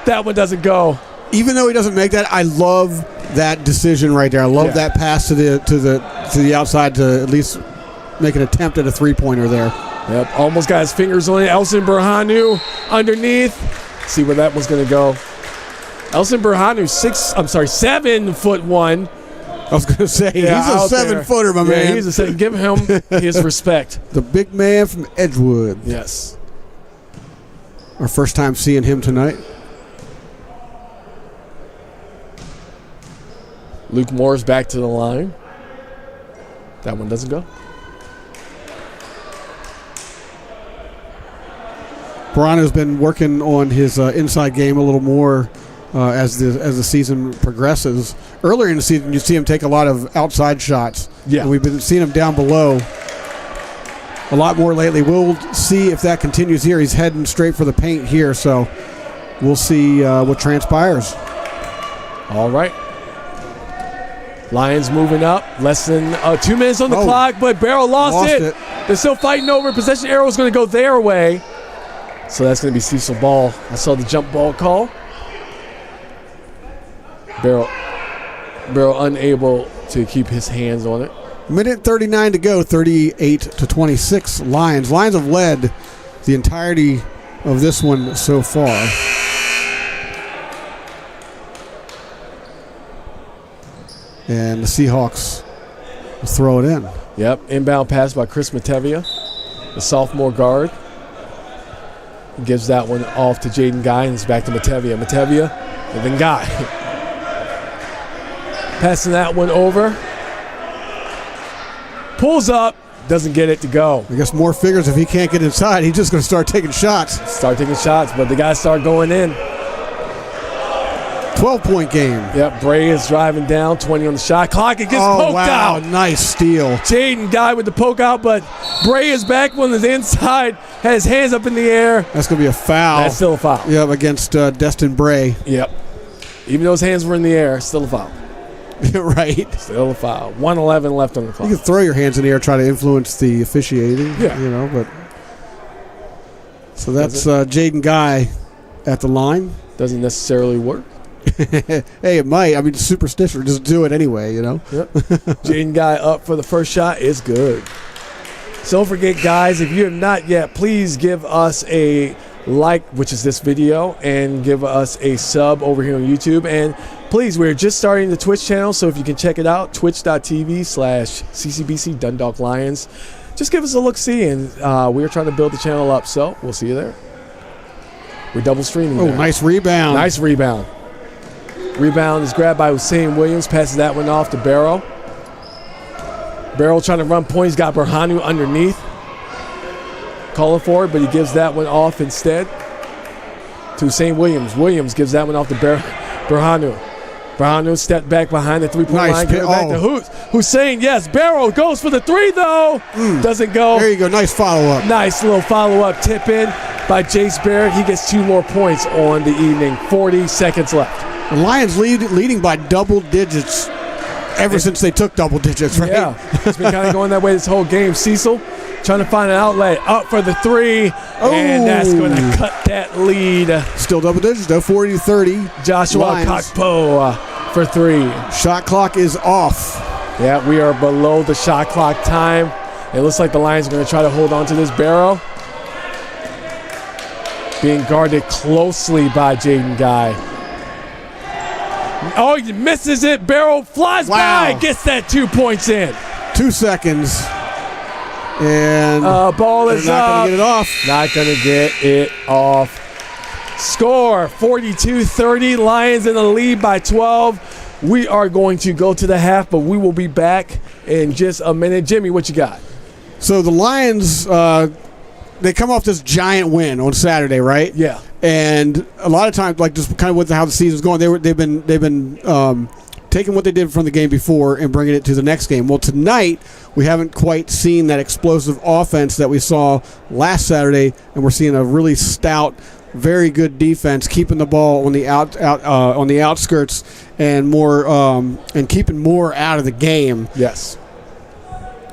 That one doesn't go. Even though he doesn't make that, I love that decision right there. I love that pass to the outside to at least make an attempt at a 3-pointer there. Yep, almost got his fingers on it. Elson Berhanu underneath. See where that was going to go. Elson Berhanu, 7'1". I was going to say, he's a 7-footer, my man. He's a give him his respect. The big man from Edgewood. Yes. Our first time seeing him tonight. Luke Moore's back to the line. That one doesn't go. Brano's been working on his inside game a little more as the season progresses. Earlier in the season, you see him take a lot of outside shots. Yeah. And we've been seeing him down below a lot more lately. We'll see if that continues here. He's heading straight for the paint here, so we'll see what transpires. All right. Lions moving up. Less than 2 minutes on the clock, but Barrow lost it. They're still fighting over. Possession arrow is going to go their way. So that's going to be Cecil ball. I saw the jump ball call. Barrow unable to keep his hands on it. Minute 39 to go, 38-26 Lions. Lions have led the entirety of this one so far. And the Seahawks will throw it in. Yep, inbound pass by Chris Matevia, the sophomore guard. He gives that one off to Jaden Guy, and it's back to Matevia. Matevia, and then Guy. Passing that one over. Pulls up, doesn't get it to go. I guess Moore figures if he can't get inside, he's just going to start taking shots. But the guys start going in. 12-point game. Yep, Bray is driving down, 20 on the shot clock. It gets poked out. Nice steal. Jaden Guy with the poke out, but Bray is back on the inside, has his hands up in the air. That's going to be a foul. That's still a foul. Yep, against Destin Bray. Yep. Even though his hands were in the air, still a foul. Right. Still a foul. 1:11 left on the clock. You can throw your hands in the air, try to influence the officiating. Yeah. But so that's Jaden Guy at the line. Doesn't necessarily work. Hey, it might. I mean, superstition. Just do it anyway, Yep. Jaden Guy up for the first shot is good. So don't forget, guys, if you have not yet, please give us a like, which is this video, and give us a sub over here on YouTube. And please, we're just starting the Twitch channel, so if you can check it out, twitch.tv/CCBC Dundalk Lions. Just give us a look-see, and we're trying to build the channel up, so we'll see you there. We're double streaming. Oh, nice rebound. Nice rebound. Rebound is grabbed by Hussein Williams, passes that one off to Barrow. Barrow trying to run point. He's got Berhanu underneath. Calling for it, but he gives that one off instead to Hussein Williams. Williams gives that one off to Berhanu. Berhanu stepped back behind the three-point line. Give it back to Hussein, yes. Barrow goes for the 3, though. Doesn't go. There you go. Nice follow-up. Nice little follow-up tip-in by Jace Barrett. He gets 2 more points on the evening. 40 seconds left. The Lions leading by double digits ever since they took double digits, right? Yeah, it's been kind of going that way this whole game. Cecil trying to find an outlet, up for the 3, and that's going to cut that lead. Still double digits, though, 40-30. Joshua Kokpo for 3. Shot clock is off. Yeah, we are below the shot clock time. It looks like the Lions are going to try to hold on to this. Barrow being guarded closely by Jaden Guy. Oh, he misses it. Barrow flies by, gets that 2 points in. 2 seconds. And ball is not going to get it off. Not going to get it off. Score 42-30. Lions in the lead by 12. We are going to go to the half, but we will be back in just a minute. Jimmy, what you got? So the Lions, they come off this giant win on Saturday, right? Yeah. And a lot of times, like just kind of with how the season's going, they've been taking what they did from the game before and bringing it to the next game. Well, tonight we haven't quite seen that explosive offense that we saw last Saturday, and we're seeing a really stout, very good defense, keeping the ball on the on the outskirts and more and keeping more out of the game. Yes.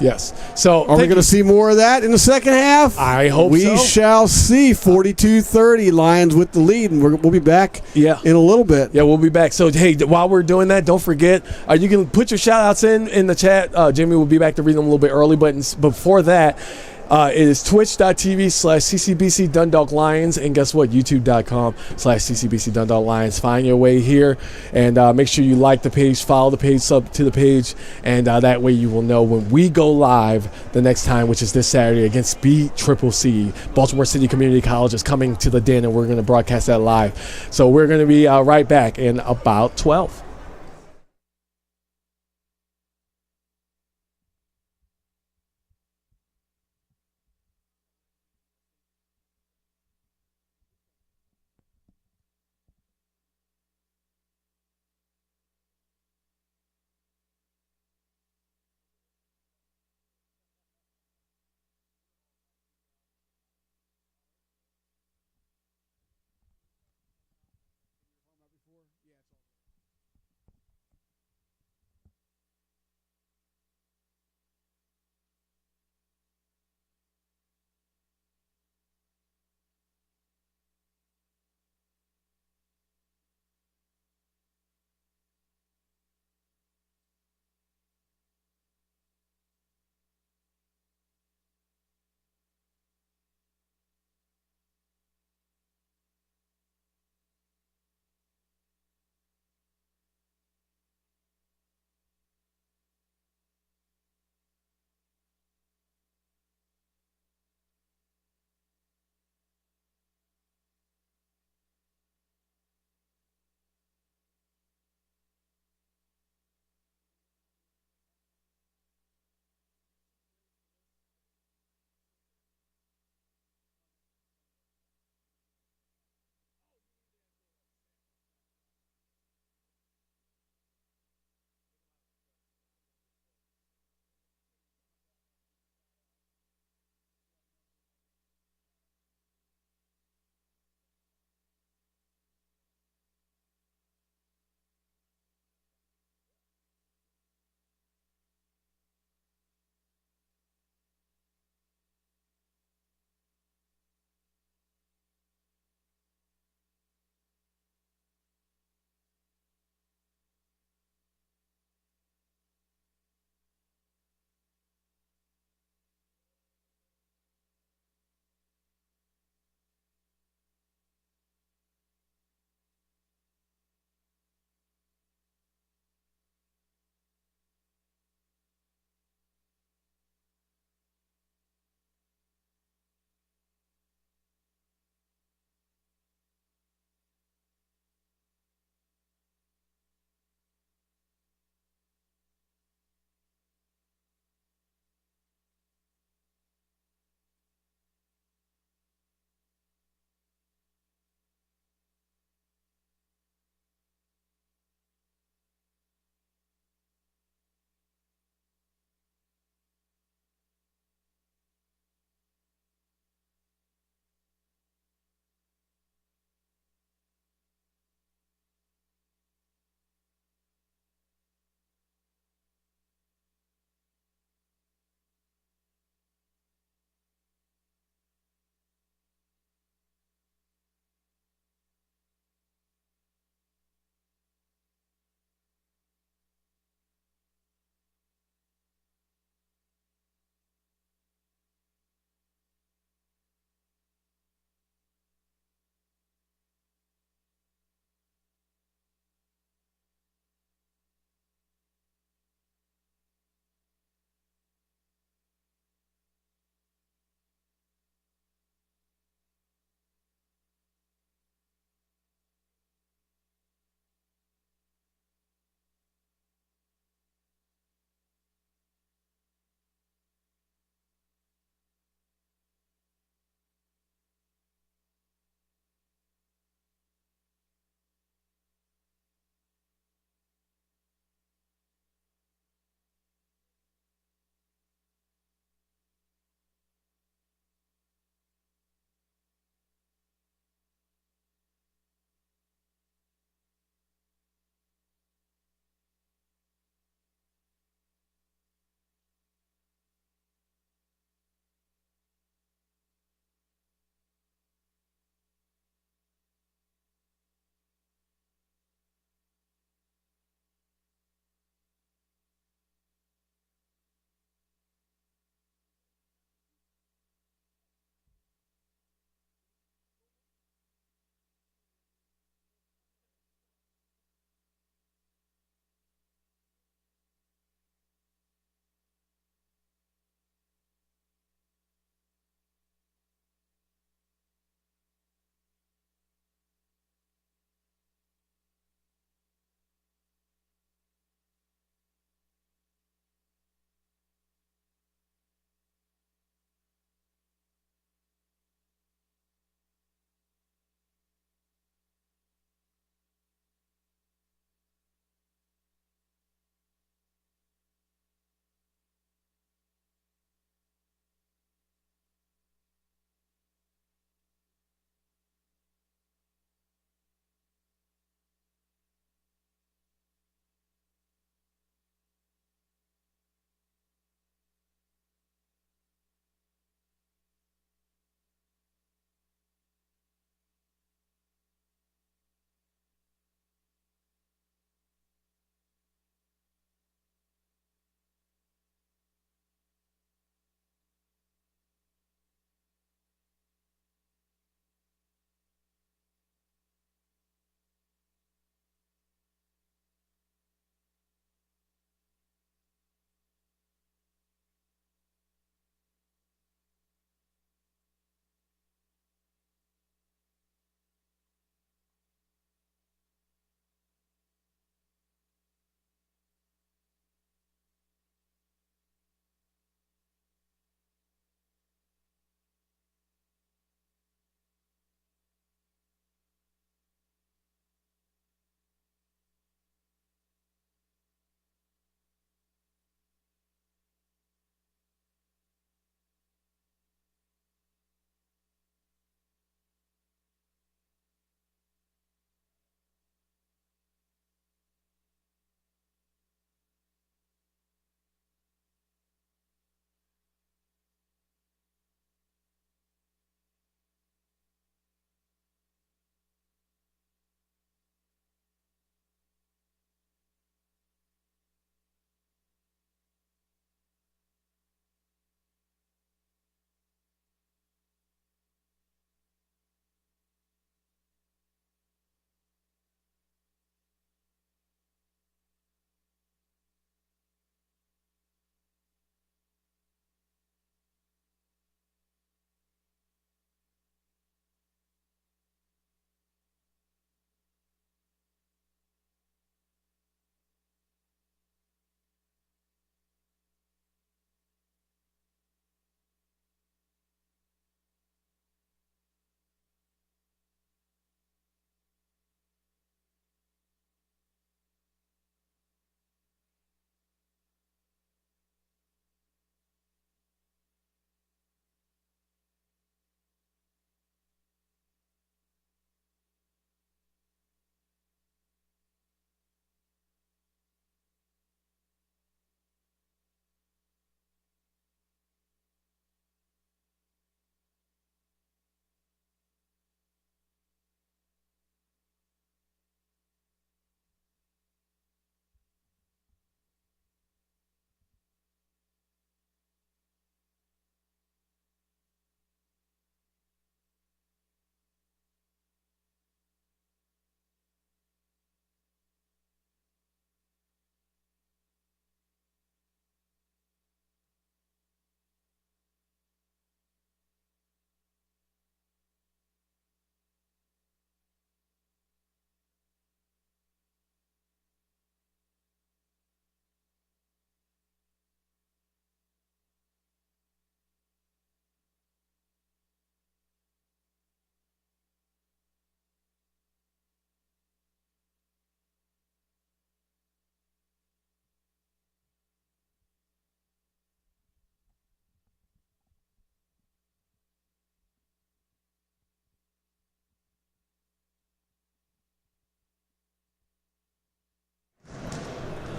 Yes. So are we going to see more of that in the second half? I hope we shall see. 42-30 Lions with the lead, and we'll be back in a little bit. Yeah, we'll be back. So, hey, while we're doing that, don't forget, you can put your shout-outs in the chat. Jimmy will be back to read them a little bit early, but before that, it is twitch.tv/CCBC Dundalk Lions, and guess what? YouTube.com/CCBC Dundalk Lions. Find your way here, and make sure you like the page, follow the page, sub to the page, and that way you will know when we go live the next time, which is this Saturday against BCCC. Baltimore City Community College is coming to the Den, and we're going to broadcast that live. So we're going to be right back in about 12.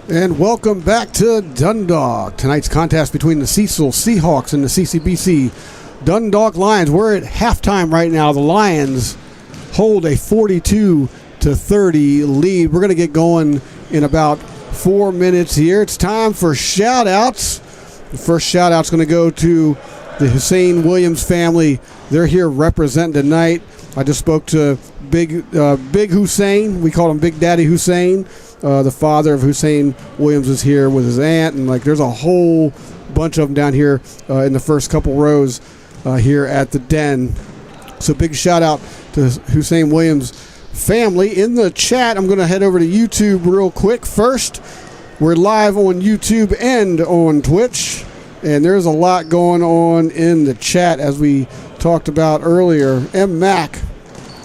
And welcome back to Dundalk. Tonight's contest between the Cecil Seahawks and the CCBC Dundalk Lions. We're at halftime right now. The Lions hold a 42-30 lead. We're going to get going in about 4 minutes here. It's time for shout-outs. The first shout-out's going to go to the Hussein Williams family. They're here representing tonight. I just spoke to Big Hussein. We call him Big Daddy Hussein. The father of Hussein Williams is here with his aunt, and there's a whole bunch of them down here in the first couple rows here at the Den. So big shout out to Hussein Williams' family. In the chat, I'm going to head over to YouTube real quick. First, we're live on YouTube and on Twitch, and there's a lot going on in the chat as we talked about earlier. M. Mac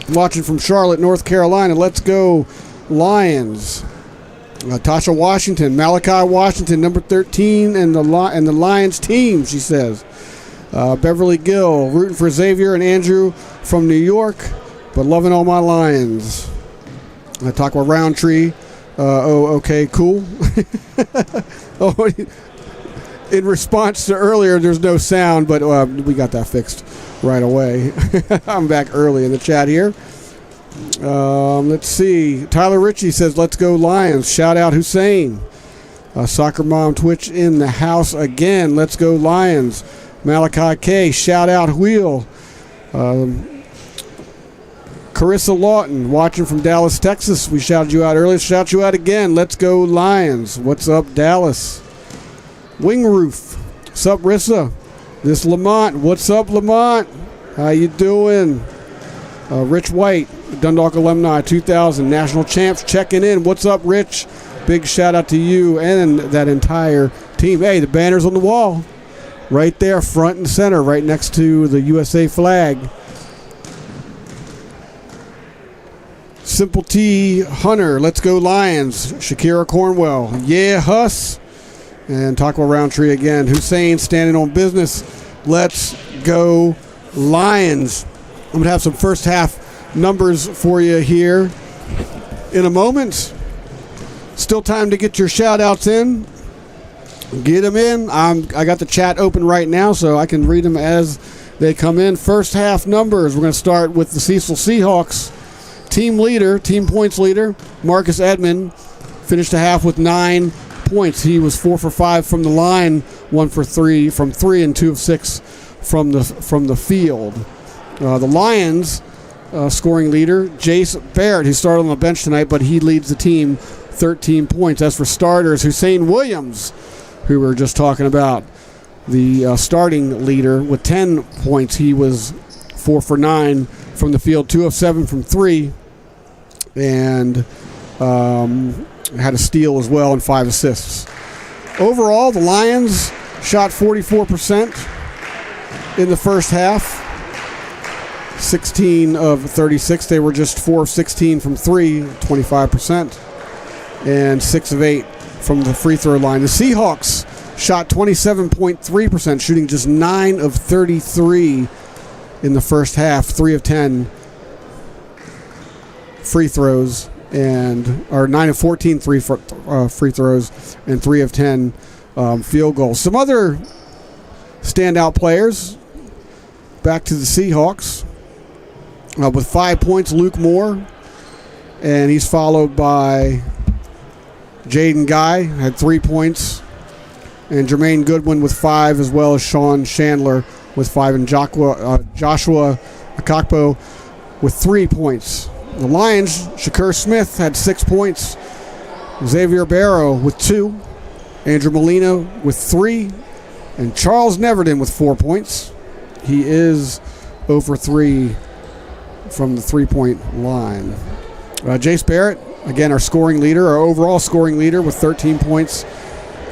watching from Charlotte, North Carolina. Let's go Lions. Tasha Washington, Malachi Washington, number 13, and the Lions team, she says. Beverly Gill, rooting for Xavier and Andrew from New York, but loving all my Lions. I talk with Roundtree. Okay, cool. In response to earlier, there's no sound, but we got that fixed right away. I'm back early in the chat here. Let's see. Tyler Ritchie says, let's go Lions. Shout out Hussein. Soccer Mom Twitch in the house again. Let's go Lions. Malachi K. Shout out Wheel. Carissa Lawton watching from Dallas, Texas. We shouted you out earlier. Shout you out again. Let's go Lions. What's up, Dallas? Wing Roof. What's up, Rissa? This Lamont. What's up, Lamont? How you doing? Rich White, Dundalk alumni, 2000 national champs, checking in. What's up, Rich? Big shout out to you and that entire team. Hey, the banner's on the wall, right there, front and center, right next to the USA flag. Simple T Hunter, let's go Lions. Shakira Cornwell, yeah, Huss. And Taco Roundtree again. Hussein standing on business. Let's go Lions. I'm going to have some first half numbers for you here in a moment. Still time to get your shout outs in. Get them in. I got the chat open right now so I can read them as they come in. First half numbers. We're going to start with the Cecil Seahawks. Team points leader, Marcus Edmond, finished the half with 9 points. He was 4 for 5 from the line, 1 for 3 from 3, and 2 of 6 from the field. The Lions scoring leader, Jace Barrett, who started on the bench tonight, but he leads the team 13 points. As for starters, Hussein Williams, who we were just talking about, the starting leader with 10 points. He was 4 for 9 from the field, 2 of 7 from 3, and had a steal as well and 5 assists. Overall, the Lions shot 44% in the first half. 16 of 36. They were just 4 of 16 from 3, 25%, and 6 of 8 from the free throw line. The Seahawks shot 27.3%, shooting just 9 of 33 in the first half, 3 of 10 free throws, or 9 of 14 free throws, and 3 of 10 field goals. Some other standout players. Back to the Seahawks. With 5 points, Luke Moore, and he's followed by Jaden Guy, had 3 points, and Jermaine Goodwin with 5, as well as Sean Chandler with 5, and Joshua Akakpo with 3 points. The Lions, Shakur Smith had 6 points, Xavier Barrow with 2, Andrew Molina with 3, and Charles Neverton with 4 points. He is 0 for 3 from the three-point line. Jace Barrett, again, our scoring leader, our overall scoring leader with 13 points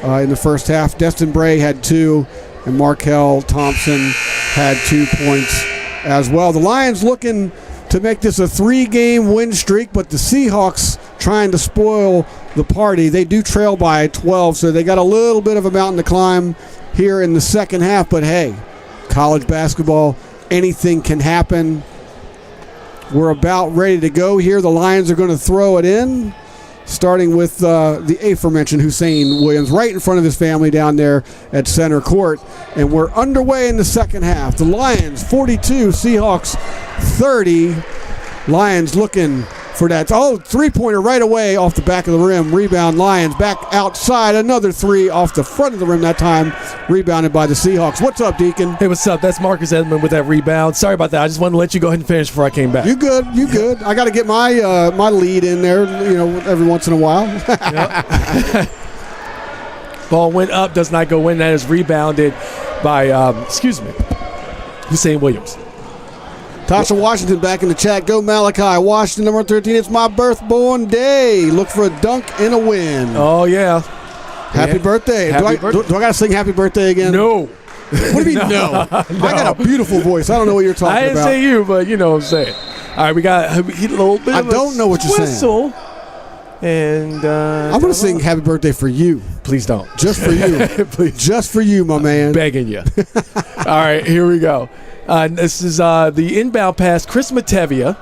in the first half. Destin Bray had 2, and Markel Thompson had 2 points as well. The Lions looking to make this a 3-game win streak, but the Seahawks trying to spoil the party. They do trail by 12, so they got a little bit of a mountain to climb here in the second half, but hey, college basketball, anything can happen. We're about ready to go here. The Lions are going to throw it in. starting with the aforementioned Hussein Williams right in front of his family down there at center court. And we're underway in the second half. The Lions 42, Seahawks 30. Lions looking for that. Oh, three-pointer right away off the back of the rim. Rebound, Lions back outside. Another three off the front of the rim that time. Rebounded by the Seahawks. What's up, Deacon? Hey, what's up? That's Marcus Edmond with that rebound. Sorry about that. I just wanted to let you go ahead and finish before I came back. You good. I got to get my my lead in there, every once in a while. Ball went up, does not go in. That is rebounded by, Hussein Williams. Tasha Washington back in the chat. Go Malachi. Washington, number 13. It's my birthborn day. Look for a dunk and a win. Oh, yeah. Happy birthday. Do I got to sing happy birthday again? No. What do you mean no? I got a beautiful voice. I don't know what you're talking about. I didn't say you, but you know what I'm saying. All right, we got a little bit I of don't know what you're saying. And I'm going to sing happy birthday for you. Please don't. Just for you. Please. Just for you, my man. Begging you. All right, here we go. This is the inbound pass. Chris Matevia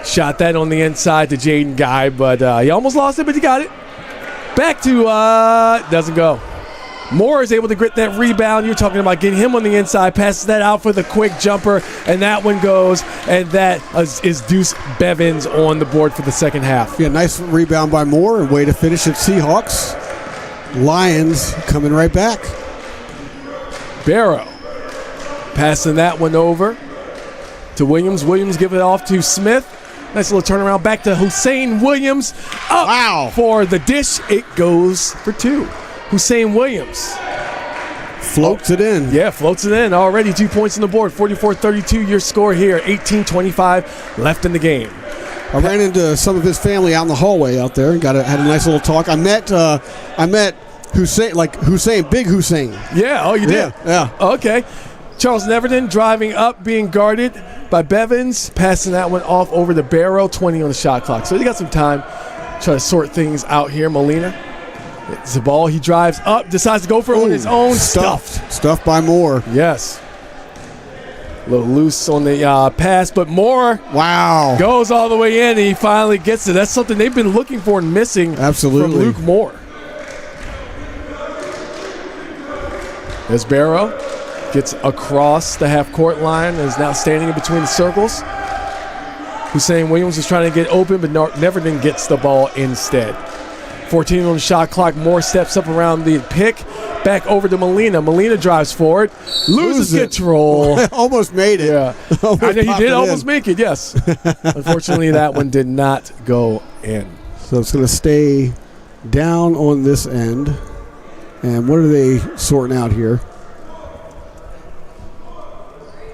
shot that on the inside to Jaden Guy, but he almost lost it, but he got it. Back to doesn't go. Moore is able to grit that rebound. You're talking about getting him on the inside, passes that out for the quick jumper, and that one goes, and that is Deuce Bevins on the board for the second half. Yeah, nice rebound by Moore, and way to finish it, Seahawks. Lions coming right back. Barrow passing that one over to Williams. Williams give it off to Smith. Nice little turnaround back to Hussein Williams. Up for the dish. It goes for two. Hussein Williams floats it in. Yeah, floats it in. Already 2 points on the board. 44-32 your score here. 18-25 left in the game. I ran into some of his family out in the hallway out there and had a nice little talk. I met Hussein, Big Hussein. Yeah, oh, you did? Yeah. Okay. Charles Neverton driving up, being guarded by Bevins, passing that one off over to Barrow, 20 on the shot clock. So you got some time to try to sort things out here. Molina, it's the ball. He drives up, decides to go for it on his own. Stuffed by Moore. Yes. A little loose on the pass, but Moore goes all the way in, and he finally gets it. That's something they've been looking for and missing from Luke Moore. There's Barrow. Gets across the half-court line and is now standing in between the circles. Hussein Williams is trying to get open, but Neverton gets the ball instead. 14 on the shot clock. Moore steps up around the pick. Back over to Molina. Molina drives forward. Loses control. Almost made it. Yeah. I know he did almost make it, yes. Unfortunately, that one did not go in. So it's going to stay down on this end. And what are they sorting out here?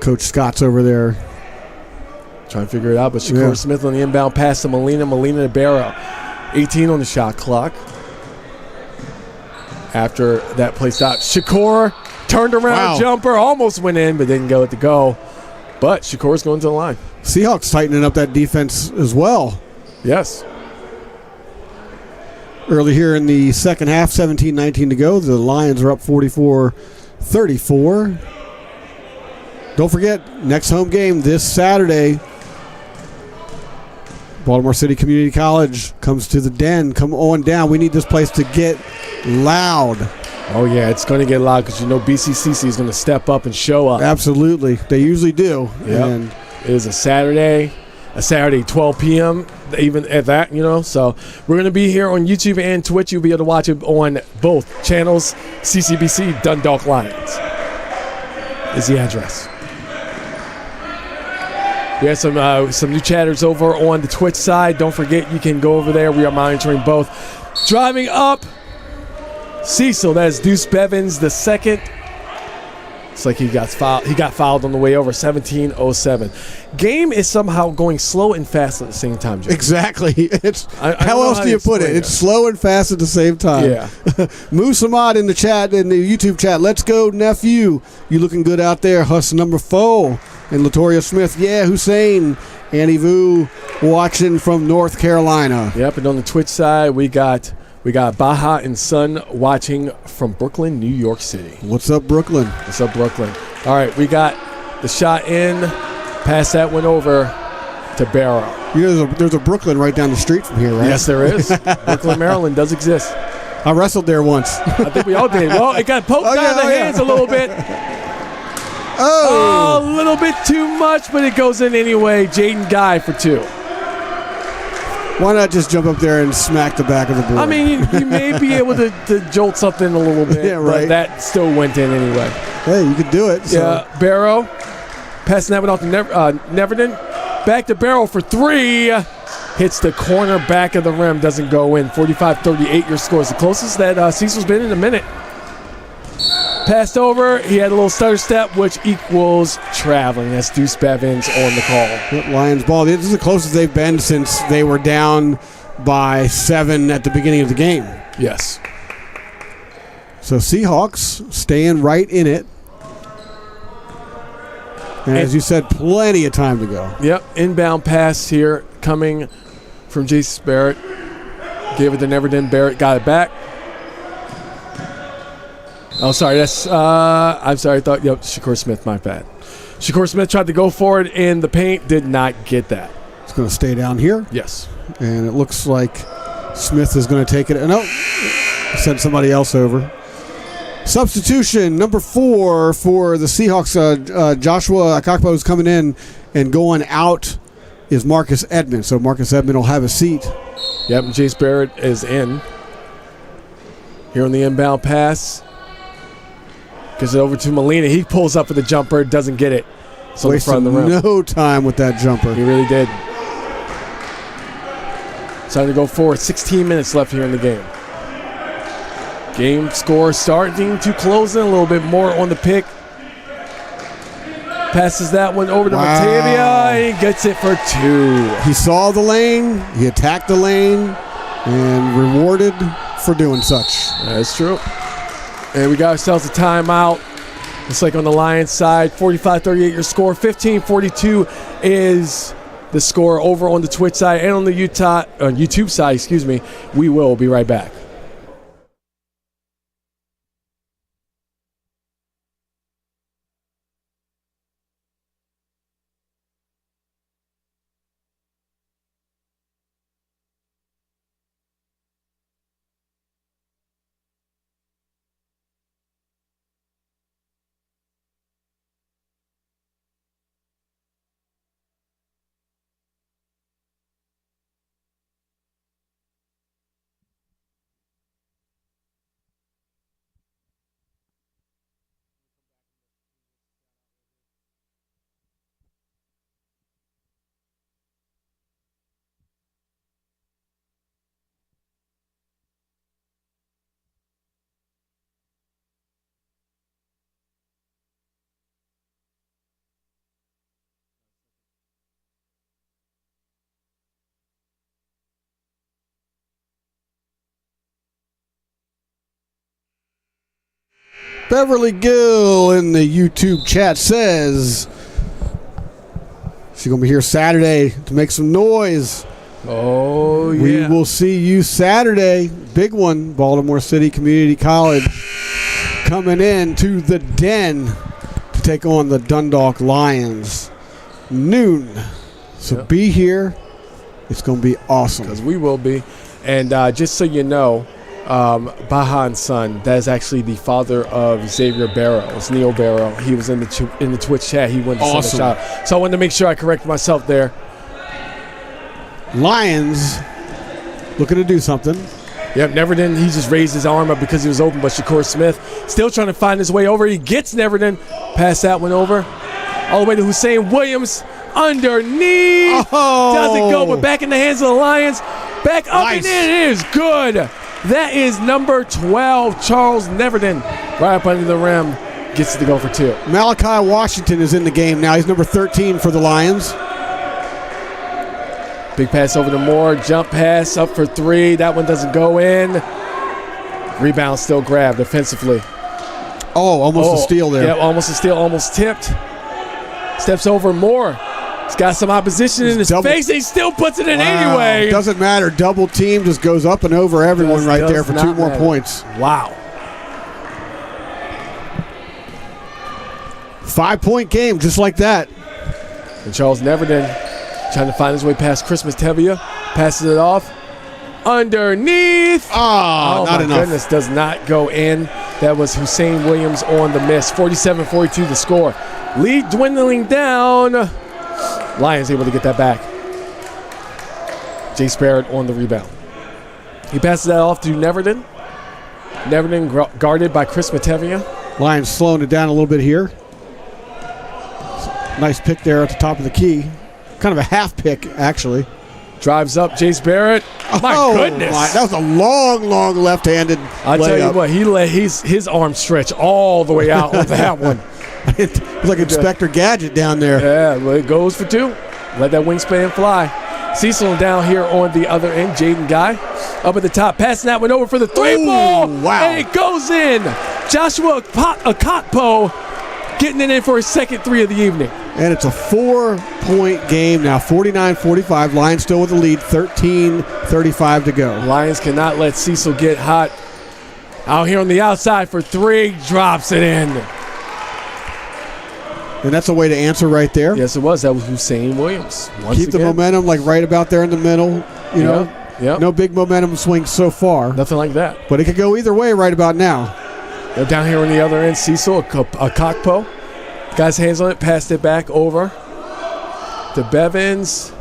Coach Scott's over there trying to figure it out, but Shakur Smith on the inbound pass to Molina to Barrow. 18 on the shot clock. After that play stop, Shakur turned around, jumper, almost went in, but didn't go to go. But Shakur's going to the line. Seahawks tightening up that defense as well. Yes. Early here in the second half, 17-19 to go. The Lions are up 44-34. Don't forget, next home game this Saturday. Baltimore City Community College comes to the Den. Come on down. We need this place to get loud. Oh, yeah, it's going to get loud because BCCC is going to step up and show up. Absolutely. They usually do. Yep. And it is a Saturday, 12 p.m., even at that, So we're going to be here on YouTube and Twitch. You'll be able to watch it on both channels. CCBC Dundalk Lions is the address. We have some new chatters over on the Twitch side. Don't forget, you can go over there. We are monitoring both. Driving up, Cecil. That is Deuce Bevins, the second. It's like he got fouled on the way over. 17-07. Game is somehow going slow and fast at the same time, Joe. Exactly. How else do you put it? It's slow and fast at the same time. Yeah. Musamad in the chat, in the YouTube chat. Let's go, nephew. You looking good out there. Huss number 4. And Latoria Smith, Hussein, Annie Vu watching from North Carolina. Yep, and on the Twitch side, we got Baja and Son watching from Brooklyn, New York City. What's up, Brooklyn? What's up, Brooklyn? All right, we got the shot in. Pass that one over to Barrow. There's a Brooklyn right down the street from here, right? Yes, there is. Brooklyn, Maryland does exist. I wrestled there once. I think we all did. Well, it got poked out of the hands a little bit. Oh, a little bit too much, but it goes in anyway. Jaden Guy for 2. Why not just jump up there and smack the back of the board? I mean, you may be able to jolt something a little bit, yeah, right. But that still went in anyway. Hey, you could do it. So. Yeah, Barrow passing that one off to Neverton. Back to Barrow for 3. Hits the corner back of the rim, doesn't go in. 45-38 your score is the closest that Cecil's been in a minute. Passed over, he had a little stutter step, which equals traveling. That's Deuce Bevins on the call. Yep, Lions ball. This is the closest they've been since they were down by 7 at the beginning of the game. Yes. So Seahawks staying right in it. And as you said, plenty of time to go. Yep, inbound pass here coming from Jason Barrett. Gave it to Neverton. Barrett got it back. Oh, sorry. That's I'm sorry. I thought, Shakur Smith, my bad. Shakur Smith tried to go forward in the paint, did not get that. It's going to stay down here. Yes. And it looks like Smith is going to take it. No, sent somebody else over. Substitution number 4 for the Seahawks. Joshua Akakpo is coming in, and going out is Marcus Edmond. So Marcus Edmond will have a seat. Yep, Jace Barrett is in. Here on the inbound pass. Gives it over to Molina. He pulls up for the jumper, doesn't get it. So wasted in the front of the rim. No time with that jumper. He really did. Time to go forward. 16 minutes left here in the game. Game score starting to close in a little bit more on the pick. Passes that one over to Matavia. He gets it for 2. He saw the lane. He attacked the lane and rewarded for doing such. That's true. And we got ourselves a timeout. It's like on the Lions side, 45-38 your score. 15-42 is the score over on the Twitch side and on the YouTube side, We will be right back. Beverly Gill in the YouTube chat says she's going to be here Saturday to make some noise. Oh, yeah. We will see you Saturday. Big one, Baltimore City Community College coming in to the Den to take on the Dundalk Lions. Noon. So be here. It's going to be awesome. Because we will be. And just so you know, Bahan's son, that is actually the father of Xavier Barrow. It's Neil Barrow. He was in the Twitch chat. He went to send a shout out. So I wanted to make sure I correct myself there. Lions looking to do something. Yep, Neverton, he just raised his arm up because he was open, but Shakur Smith still trying to find his way over. He gets Neverton, pass that one over. All the way to Hussein Williams underneath. Oh. Doesn't go, but back in the hands of the Lions. Back up and in. It is good. That is number 12, Charles Neverton. Right up under the rim. Gets it to go for 2. Malachi Washington is in the game now. He's number 13 for the Lions. Big pass over to Moore. Jump pass up for 3. That one doesn't go in. Rebound still grabbed offensively. Almost a steal there. Yeah, almost a steal. Almost tipped. Steps over Moore. He's got some opposition in his face. He still puts it in anyway. Doesn't matter. Double team just goes up and over everyone right there for 2 more points. Wow. 5-point game, just like that. And Charles Neverton Trying to find his way past Chris Matevia. Passes it off. Underneath. Oh, not my enough. goodness, does not go in. That was Hussein Williams on the miss. 47-42 the score. Lead dwindling down. Lions able to get that back. Jace Barrett on the rebound. He passes that off to Neverton. Neverton guarded by Chris Matevia. Lions slowing it down a little bit here. Nice pick there at the top of the key. Kind of a half pick, actually. Drives up Jace Barrett. My goodness. That was a long left-handed I'll tell you what, he let his arm stretch all the way out with that one. It was like Inspector Gadget down there. Yeah, well, it goes for two. Let that wingspan fly. Cecil down here on the other end. Jaden Guy up at the top, passing that one over for the three-ball. Wow. And it goes in. Joshua Akotpo getting it in for his second three of the evening. And it's a 4-point game now, 49-45. Lions still with the lead, 13:35 to go. Lions cannot let Cecil get hot. Out here on the outside for three, drops it in. And that's a way to answer right there. Yes, it was. That was Hussein Williams. Keep the momentum like right about there in the middle. You know, no big momentum swings so far. Nothing like that. But it could go either way right about now. They're down here on the other end. Cecil Akokpo. Got his hands on it, passed it back over to Bevins.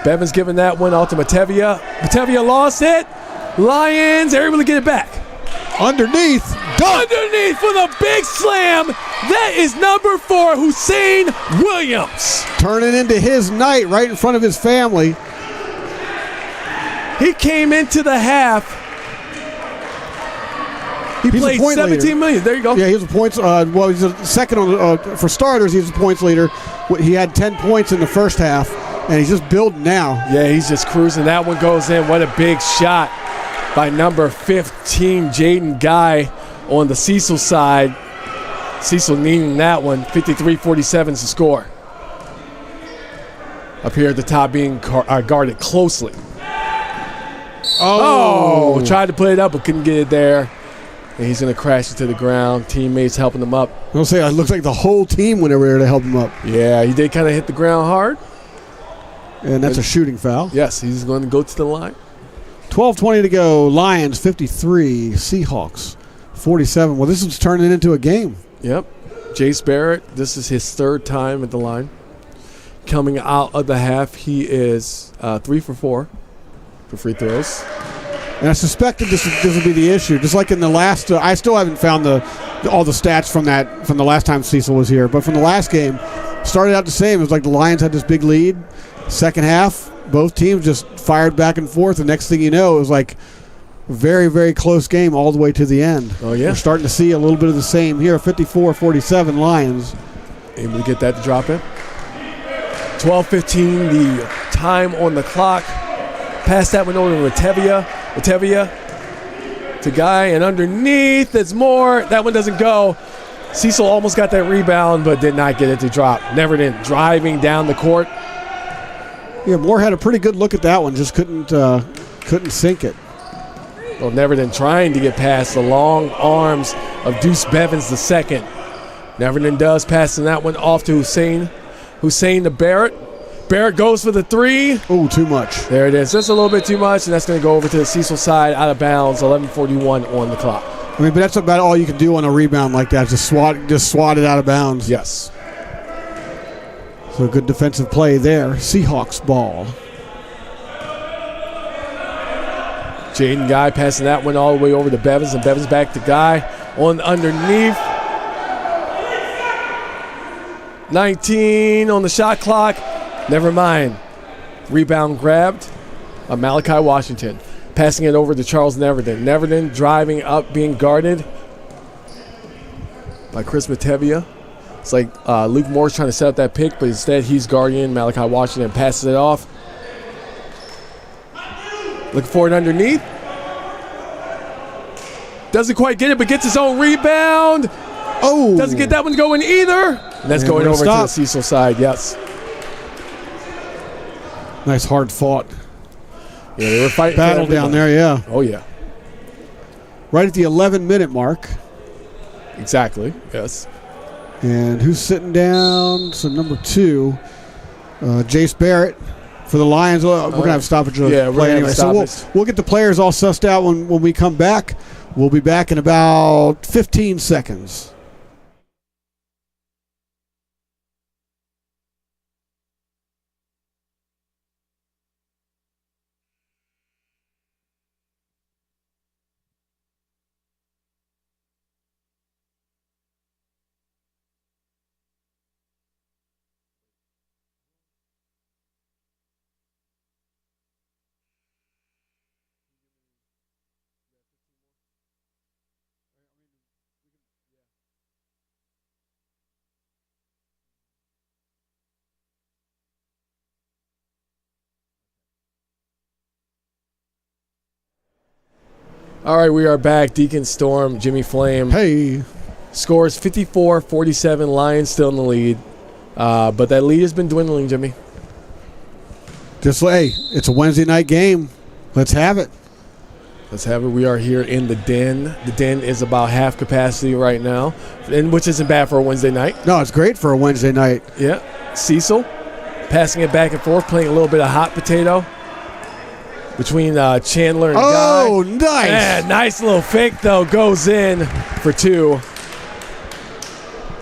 Bevins giving that one out to Matevia. Matevia lost it. Lions are able to get it back. Underneath. Underneath for the big slam. That is number 4, Hussein Williams. Turning into his night right in front of his family. He came into the half. He played 17 million. There you go. Yeah, he was a points. Well, he's a second on for starters. He's a points leader. He had 10 points in the first half, and he's just building now. Yeah, he's just cruising. That one goes in. What a big shot by number 15, Jaden Guy on the Cecil side. Cecil needing that one. 53-47 is the score. Up here at the top being guarded closely. Oh, tried to play it up but couldn't get it there. And he's going to crash into the ground. Teammates helping him up. I'll say it looks like the whole team went over there to help him up. Yeah, he did kind of hit the ground hard. And that's a shooting foul. Yes, he's going to go to the line. 12:20 to go. Lions 53, Seahawks 47. Well, this is turning into a game. Yep. Jace Barrett, this is his third time at the line. Coming out of the half, he is 3 for 4 for free throws. And I suspected this would be the issue. Just like in the last, I still haven't found all the stats from the last time Cecil was here. But from the last game, started out the same. It was like the Lions had this big lead. Second half, both teams just fired back and forth. The next thing you know, it was like a very, very close game all the way to the end. Oh, yeah. We're starting to see a little bit of the same here. 54-47 Lions. Able to get that to drop in. 12:15, the time on the clock. Pass that one over to Matevia to Guy, and underneath, there's more. That one doesn't go. Cecil almost got that rebound, but did not get it to drop. Never did. Driving down the court. Yeah, Moore had a pretty good look at that one, just couldn't sink it. Well, Neverton trying to get past the long arms of Deuce Bevins II. Neverton does, passing that one off to Hussein. Hussein to Barrett. Barrett goes for the three. Oh, too much. There it is. Just a little bit too much, and that's going to go over to the Cecil side, out of bounds. 11:41 on the clock. I mean, but that's about all you can do on a rebound like that. Just swat it out of bounds. Yes. So good defensive play there. Seahawks ball. Jaden Guy passing that one all the way over to Bevins, and Bevins back to Guy on underneath. 19 on the shot clock. Never mind. Rebound grabbed. Malachi Washington. Passing it over to Charles Neverton. Neverton driving up, being guarded by Chris Matevia. It's like Luke Moore's trying to set up that pick, but instead he's guarding Malachi Washington. Passes it off. Looking for it underneath. Doesn't quite get it, but gets his own rebound. Oh. Doesn't get that one going either. And that's going over to the Cecil side, yes. Nice hard fought. Yeah, they were fighting. Battle down there, yeah. Oh, yeah. Right at the 11-minute mark. Exactly, yes. And who's sitting down? So number 2. Jace Barrett for the Lions. We're going to have stoppage of play anyway. So we'll get the players all sussed out when we come back. We'll be back in about 15 seconds. All right, we are back. Deacon Storm, Jimmy Flame. Hey. Scores 54-47. Lions still in the lead. But that lead has been dwindling, Jimmy. It's a Wednesday night game. Let's have it. Let's have it. We are here in the Den. The Den is about half capacity right now, which isn't bad for a Wednesday night. No, it's great for a Wednesday night. Yeah. Cecil passing it back and forth, playing a little bit of hot potato between Chandler and Guy. Oh, nice. Yeah, nice little fake, though. Goes in for 2.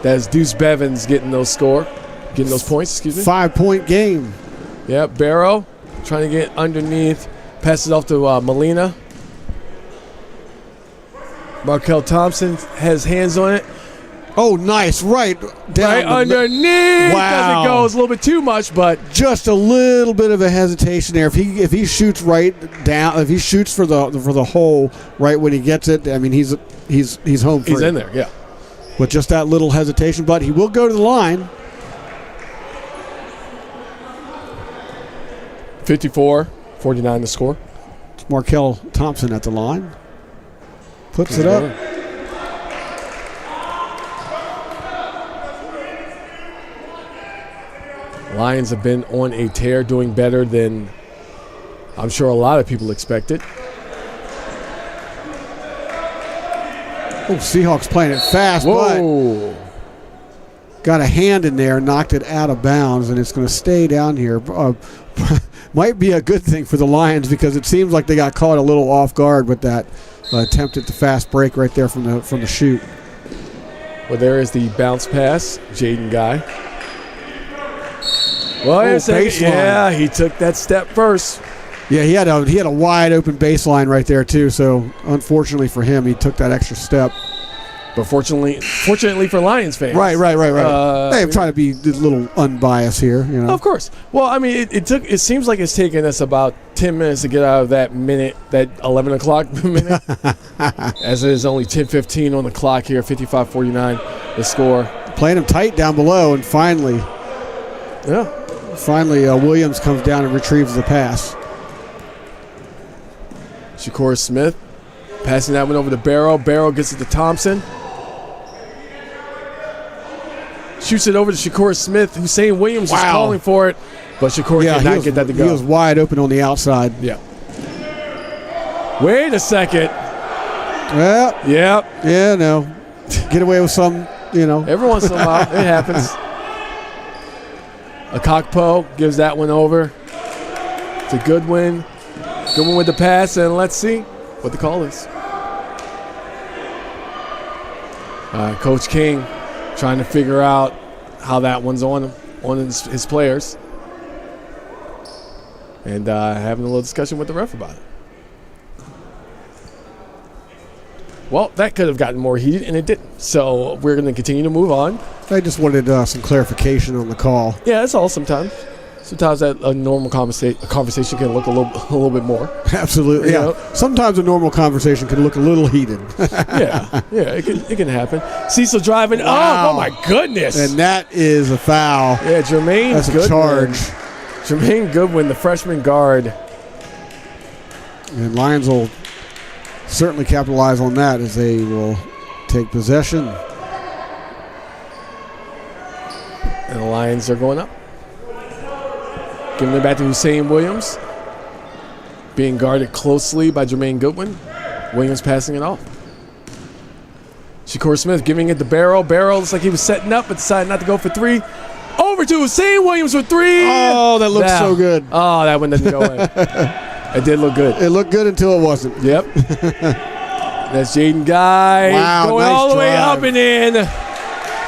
That's Deuce Bevins getting those points, excuse me. 5-point game. Yeah, Barrow trying to get underneath. Passes off to Molina. Markel Thompson has hands on it. Oh, nice. Right down. Right underneath. Wow. Doesn't go. It's a little bit too much, but just a little bit of a hesitation there. If he shoots right down, if he shoots for the hole right when he gets it, I mean he's home free. He's in there, yeah. With just that little hesitation, but he will go to the line. 54-49 the score. It's Markel Thompson at the line. Puts it up. Lions have been on a tear, doing better than I'm sure a lot of people expected. Oh, Seahawks playing it fast, Whoa. But got a hand in there, knocked it out of bounds, and it's going to stay down here. Might be a good thing for the Lions because it seems like they got caught a little off guard with that attempt at the fast break right there from the shoot. Well, there is the bounce pass, Jaden Guy. Well, yeah, he took that step first. Yeah, he had a wide open baseline right there too. So unfortunately for him, he took that extra step. But fortunately for Lions fans, right. Hey, I'm trying to be a little unbiased here, you know. Of course. Well, I mean, it seems like it's taken us about 10 minutes to get out of that minute, that 11 o'clock minute, as it is only 10:15 on the clock here, 55-49 the score. Playing him tight down below, and finally, Williams comes down and retrieves the pass. Shakur Smith passing that one over to Barrow. Barrow gets it to Thompson. Shoots it over to Shakur Smith. Hussein Williams is calling for it, but Shakur did not get that to go. He was wide open on the outside. Yeah. Wait a second. Well, yeah, no. Get away with some, you know. Every once in a while, it happens. Akokpo gives that one over to Goodwin. Goodwin with the pass, and let's see what the call is. Coach King trying to figure out how that one's on his players, and having a little discussion with the ref about it. Well, that could have gotten more heated, and it didn't. So we're going to continue to move on. I just wanted some clarification on the call. Yeah, that's all sometimes. Sometimes that a normal conversation can look a little bit more. Absolutely, yeah. Sometimes a normal conversation can look a little heated. yeah, it can happen. Cecil driving. Wow. Oh my goodness! And that is a foul. Yeah, Jermaine. That's Goodwin. a charge. Jermaine Goodwin, the freshman guard. And Lions will certainly capitalize on that as they will take possession. And the Lions are going up. Giving it back to Hussein Williams. Being guarded closely by Jermaine Goodwin. Williams passing it off. Shakur Smith giving it to Barrow. Barrow looks like he was setting up but decided not to go for three. Over to St. Williams for three. Oh, that looks so good. Oh, that one didn't go in. It did look good. It looked good until it wasn't. Yep. That's Jaden Guy going nice all the way drive. up and in.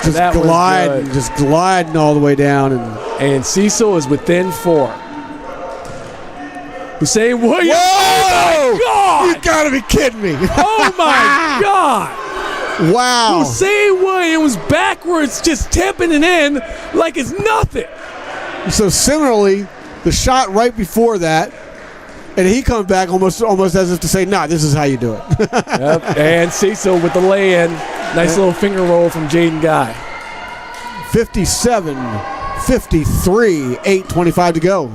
Just gliding all the way down. And Cecil is within 4. Hussein Williams. Whoa! Oh, my God! You got to be kidding me. Oh, my God. Wow. Hussein Williams backwards, just tipping it in like it's nothing. So similarly, the shot right before that, and he comes back almost as if to say, nah, this is how you do it. Yep. And Cecil with the lay-in. Nice little finger roll from Jaden Guy. 57-53, 8:25 to go.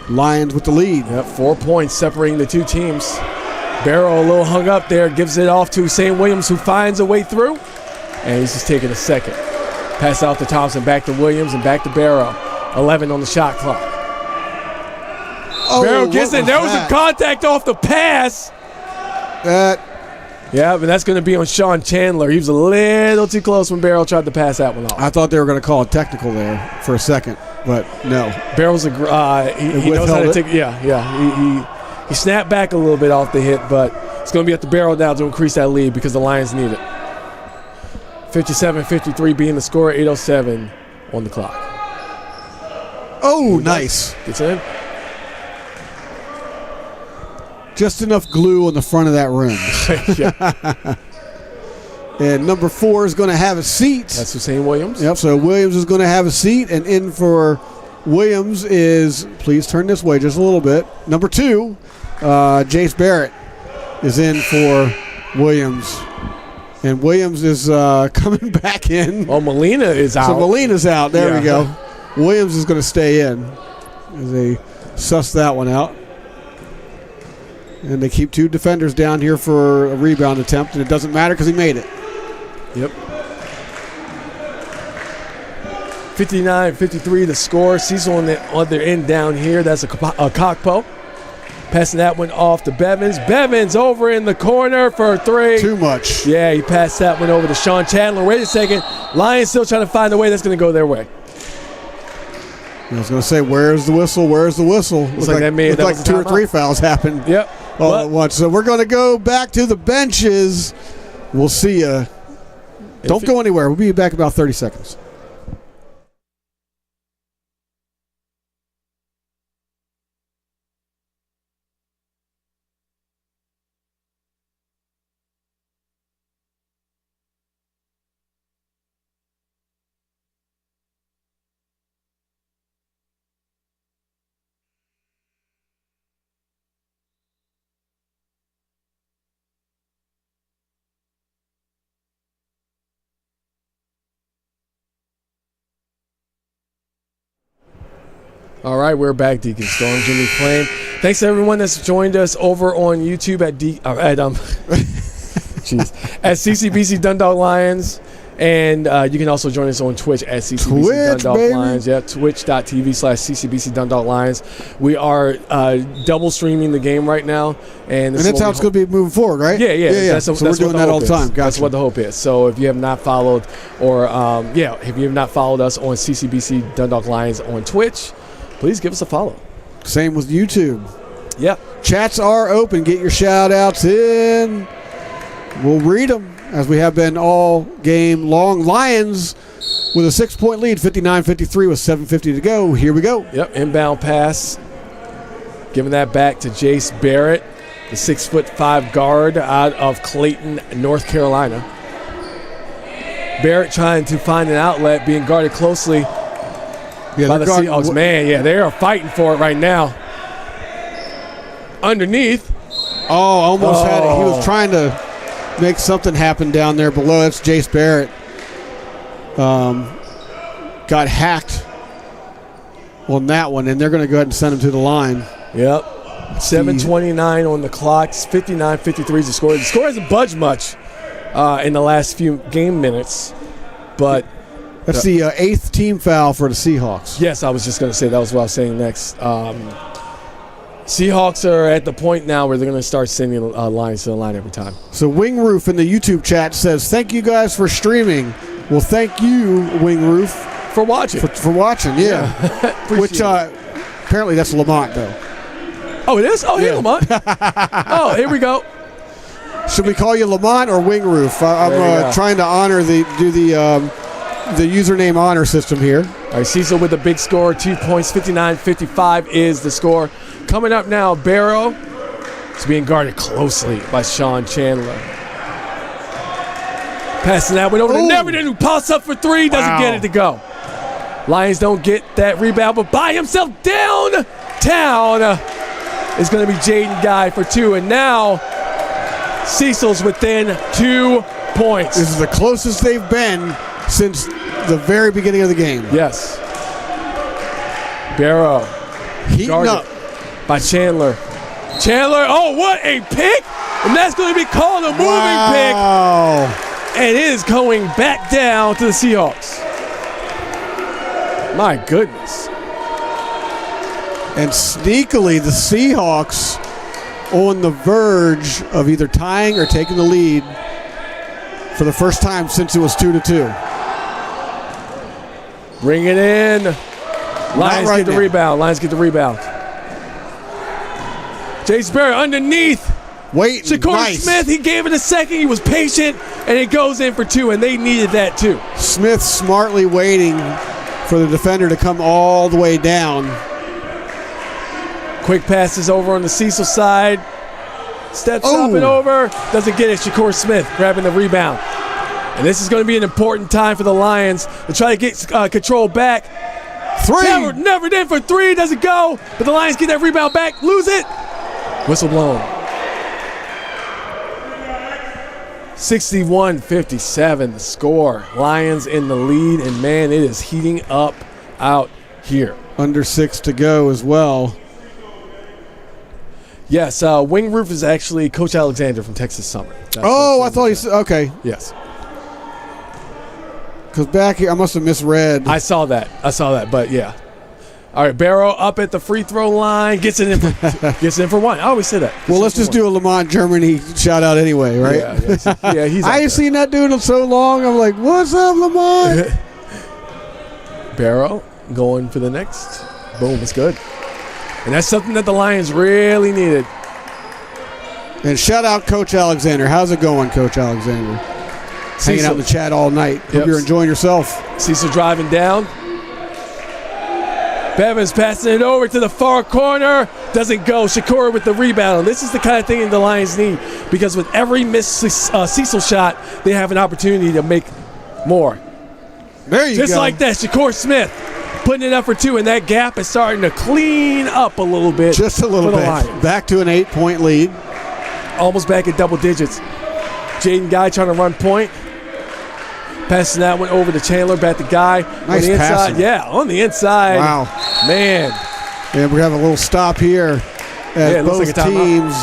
Lions with the lead. Yep, 4 points separating the two teams. Barrow a little hung up there, gives it off to St. Williams, who finds a way through. And he's just taking a second. Pass out to Thompson, back to Williams, and back to Barrow. 11 on the shot clock. Oh, Barrow gets it. There was a contact off the pass. Yeah, but that's going to be on Sean Chandler. He was a little too close when Barrow tried to pass that one off. I thought they were going to call a technical there for a second, but no. Barrow's he knows how to take it. Yeah. He snapped back a little bit off the hit, but it's going to be up to Barrow now to increase that lead because the Lions need it. 57-53 being the score, 8:07 on the clock. Oh, nice. Gets in. Just enough glue on the front of that rim. And number 4 is going to have a seat. That's Hussein Williams. Yep, so Williams is going to have a seat, and in for Williams is, please turn this way just a little bit, number 2, Jace Barrett is in for Williams. And Williams is coming back in. Oh, Molina is out. So Molina's out. There we go. Williams is going to stay in as they suss that one out. And they keep 2 defenders down here for a rebound attempt, and it doesn't matter because he made it. Yep. 59-53 the score. Cecil on the other end down here. That's a Cockpo. Passing that one off to Bevins. Bevins over in the corner for 3. Too much. Yeah, he passed that one over to Sean Chandler. Wait a second. Lions still trying to find a way that's going to go their way. I was going to say, where's the whistle? Where's the whistle? Looks like 2 or 3 fouls happened. Yep. All at once. So we're going to go back to the benches. We'll see you. Don't go anywhere. We'll be back in about 30 seconds. All right, we're back, Deacon Storm, Jimmy Flame. Thanks to everyone that's joined us over on YouTube at CCBC Dundalk Lions. And you can also join us on Twitch at CCBC Dundalk Lions. Yeah, twitch.tv/CCBC Dundalk Lions. We are double streaming the game right now. And that's how it's going to be moving forward, right? Yeah. So we're doing that all the time. Gotcha. That's what the hope is. So if you have not followed, if you have not followed us on CCBC Dundalk Lions on Twitch, please give us a follow. Same with YouTube. Yeah. Chats are open. Get your shout-outs in. We'll read them as we have been all game long. Lions with a 6-point lead, 59-53 with 7:50 to go. Here we go. Yep, inbound pass. Giving that back to Jace Barrett, the 6'5" guard out of Clayton, North Carolina. Barrett trying to find an outlet, being guarded closely by the Seahawks. Man, they are fighting for it right now. Underneath. Oh, almost had it. He was trying to make something happen down there below. That's Jace Barrett. Got hacked on that one, and they're going to go ahead and send him to the line. Yep. 7:29 on the clock. 59-53 is the score. The score hasn't budged much in the last few game minutes, but that's the 8th team foul for the Seahawks. Yes, I was just going to say that was what I was saying next. Seahawks are at the point now where they're going to start sending Lions to the line every time. So Wing Roof in the YouTube chat says, thank you guys for streaming. Well, thank you, Wing Roof, for watching. For watching, yeah. Which apparently that's Lamont, though. Oh, it is? Oh, Yeah. hey, Lamont. Oh, here we go. Should we call you Lamont or Wing Roof? I'm trying to do the username honor system here. All right, Cecil with the big score, 2 points, 59-55 is the score. Coming up now, Barrow is being guarded closely by Sean Chandler. Passing that one over to Neverton, who pops up for three, doesn't get it to go. Lions don't get that rebound, but by himself downtown is going to be Jaden Guy for two. And now Cecil's within 2 points. This is the closest they've been since the very beginning of the game. Yes. Barrow Heating up. by Chandler. Chandler, oh, what a pick! And that's going to be called a moving pick. And it is going back down to the Seahawks. My goodness. And sneakily, the Seahawks on the verge of either tying or taking the lead for the first time since it was 2-2. Bring it in. Lions right get the now. rebound. Lions get the rebound. Jace Barrett underneath. Wait, Shakur nice. Smith, he gave it a second. He was patient, and it goes in for two, and they needed that too. Smith smartly waiting for the defender to come all the way down. Quick passes over on the Cecil side. Steps up and over. Doesn't get it. Shakur Smith grabbing the rebound. And this is going to be an important time for the Lions to try to get control back. Three. Never did for three. Doesn't go. But the Lions get that rebound back. Lose it. Whistle blown. 61-57 the score. Lions in the lead. And, man, it is heating up out here. Under 6 to go as well. Yes, Wing Roof is actually Coach Alexander from Texas Summer. I thought he said, okay. Yes. Because back here, I must have misread. I saw that, but yeah. All right, Barrow up at the free throw line, gets it in for one. I always say that. Well, let's just do a Lamont Germany shout out anyway, right? Yeah, he's I ain't seen that dude in so long. I'm like, what's up, Lamont? Barrow going for the next. Boom, it's good. And that's something that the Lions really needed. And shout out Coach Alexander. How's it going, Coach Alexander? Hanging out in the chat all night. Hope you're enjoying yourself. Cecil driving down. Bevins passing it over to the far corner. Doesn't go. Shakur with the rebound. This is the kind of thing the Lions need, because with every missed Cecil shot, they have an opportunity to make more. There you go. Just like that, Shakur Smith putting it up for two, and that gap is starting to clean up a little bit. Just a little bit. Back to an 8-point lead. Almost back at double digits. Jaden Guy trying to run point. Passing that one over to Chandler. Back to Guy. Nice on the inside. passing. Yeah, on the inside. Wow. Man. And we have a little stop here as both teams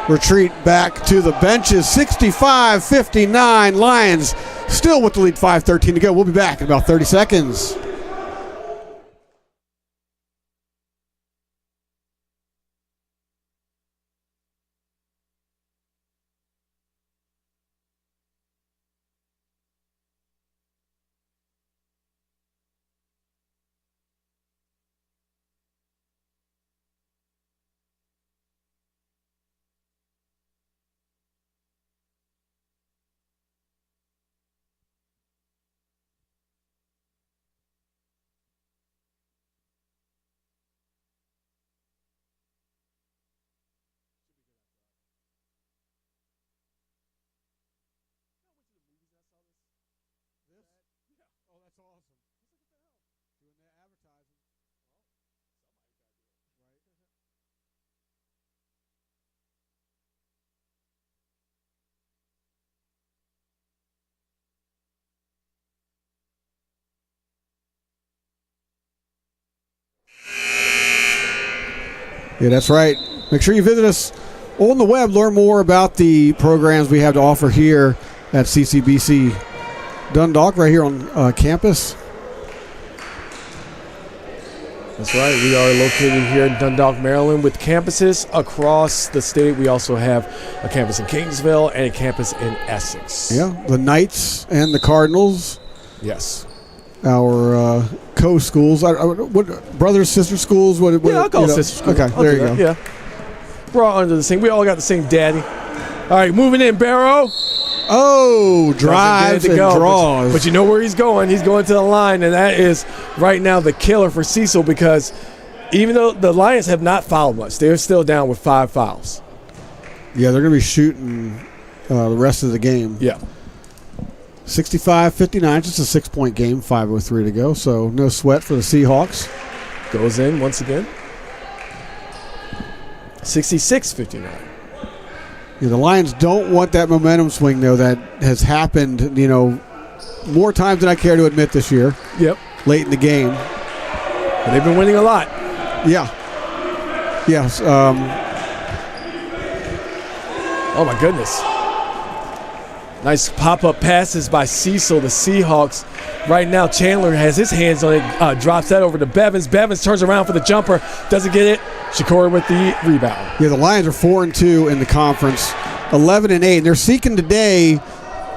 retreat back to the benches. 65-59. Lions still with the lead. 5:13 to go. We'll be back in about 30 seconds. Yeah, that's right. Make sure you visit us on the web. Learn more about the programs we have to offer here at CCBC Dundalk, right here on campus. That's right. We are located here in Dundalk, Maryland, with campuses across the state. We also have a campus in Kingsville and a campus in Essex. Yeah, the Knights and the Cardinals. Yes. our co-schools. What brothers, sister schools? What, Yeah, I'll call sister schools. Okay, I'll there you do go. that, yeah. We're all under the same. We all got the same daddy. All right, moving in, Barrow. Oh, drives and draws. But you know where he's going. He's going to the line, and that is right now the killer for Cecil because even though the Lions have not fouled much, they're still down with 5 fouls. Yeah, they're going to be shooting the rest of the game. Yeah. 65-59, just a 6-point game, 5:03 to go, so no sweat for the Seahawks. Goes in once again. 66-59. Yeah, the Lions don't want that momentum swing, though, that has happened, more times than I care to admit this year. Yep. Late in the game. But they've been winning a lot. Yeah. Yes. Oh, my goodness. Nice pop-up passes by Cecil, the Seahawks. Right now, Chandler has his hands on it, drops that over to Bevins. Bevins turns around for the jumper, doesn't get it. Shakur with the rebound. Yeah, the Lions are 4-2 in the conference, 11-8. And they're seeking today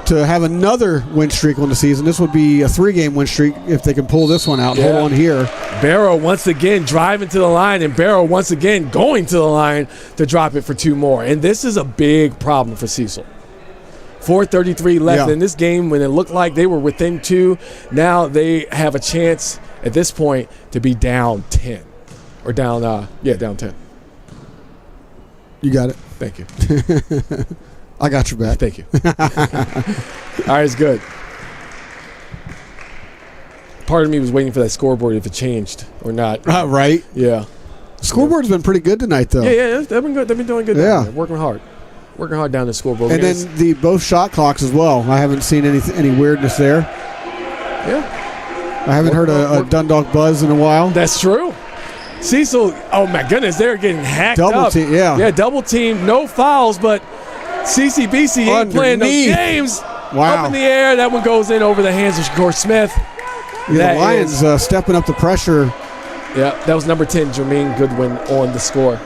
to have another win streak on the season. This would be a 3-game win streak if they can pull this one out. Yeah. Hold on here. Barrow once again driving to the line, and Barrow once again going to the line to drop it for 2 more. And this is a big problem for Cecil. 4:33 left in this game when it looked like they were within 2. Now they have a chance at this point to be down 10. Or down, down 10. You got it. Thank you. I got your back. Thank you. All right, it's good. Part of me was waiting for that scoreboard if it changed or not. Right. Yeah. The scoreboard's been pretty good tonight, though. Yeah, they've been good. They've been doing good. Yeah. Working hard down the scoreboard. And then both shot clocks as well. I haven't seen any weirdness there. Yeah. I haven't heard a Dundalk buzz in a while. That's true. Cecil, oh my goodness, they're getting hacked up. Double team, yeah. Yeah, double team, no fouls, but CCBC ain't playing no games. Wow. Up in the air, that one goes in over the hands of Shakur Smith. Yeah, the Lions stepping up the pressure. Yeah, that was number 10, Jermaine Goodwin on the score.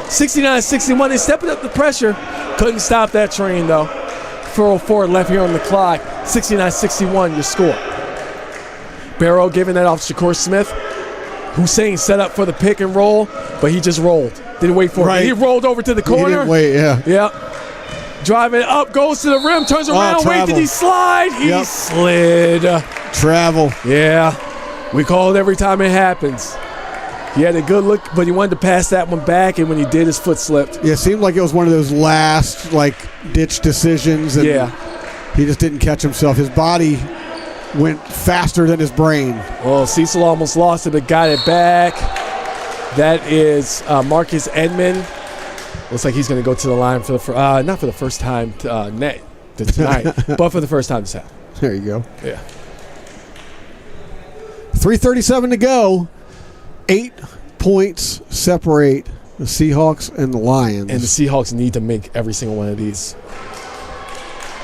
69-61, they stepping up the pressure. Couldn't stop that train, though. 4:04 left here on the clock. 69-61, your score. Barrow giving that off to Shakur Smith. Hussein set up for the pick and roll, but he just rolled. Didn't wait for it. He rolled over to the corner. He didn't wait, yeah. Yep. Driving up, goes to the rim, turns around. Wait, did he slide? He slid. Travel. Yeah. We call it every time it happens. He had a good look, but he wanted to pass that one back, and when he did, his foot slipped. Yeah, it seemed like it was one of those last, ditch decisions, and he just didn't catch himself. His body went faster than his brain. Well, Cecil almost lost it, but got it back. That is Marcus Edmond. Looks like he's going to go to the line for the not for the first time tonight, but for the first time this half. There you go. Yeah. 3:37 to go. 8 points separate the Seahawks and the Lions. And the Seahawks need to make every single one of these.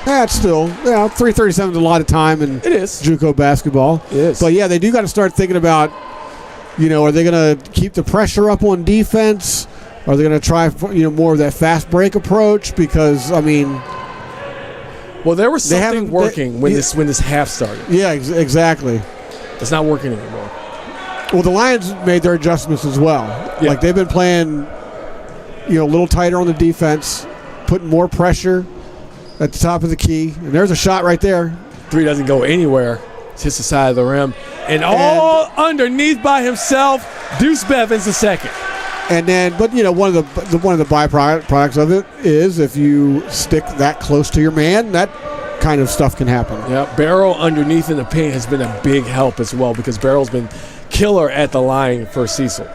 That's still, 3:37 is a lot of time in it is. JUCO basketball. It is. But, they do got to start thinking about, are they going to keep the pressure up on defense? Are they going to try, more of that fast break approach? Because, well, there was something working when this half started. Yeah, exactly. It's not working anymore. Well, the Lions made their adjustments as well. Yeah. They've been playing, a little tighter on the defense, putting more pressure at the top of the key. And there's a shot right there. 3 doesn't go anywhere. It's hits the side of the rim. And all underneath by himself, Deuce Bevins the second. And then, but one of the byproducts of it is if you stick that close to your man, that kind of stuff can happen. Yeah, Barrow underneath in the paint has been a big help as well because Barrow's been killer at the line for Cecil.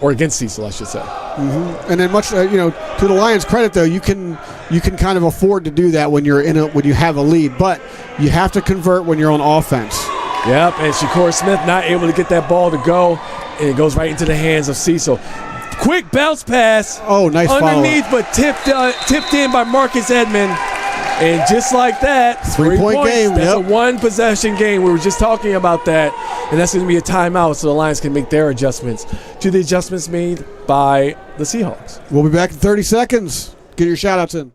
Or against Cecil, I should say. Mm-hmm. And then much, to the Lions' credit, though, you can kind of afford to do that when when you have a lead, but you have to convert when you're on offense. Yep, and Shakur Smith not able to get that ball to go, and it goes right into the hands of Cecil. Quick bounce pass. Oh, nice underneath, follow-up. But tipped in by Marcus Edmond. And just like that, 3-point game. That's a one-possession game. We were just talking about that. And that's going to be a timeout so the Lions can make their adjustments to the adjustments made by the Seahawks. We'll be back in 30 seconds. Get your shout-outs in.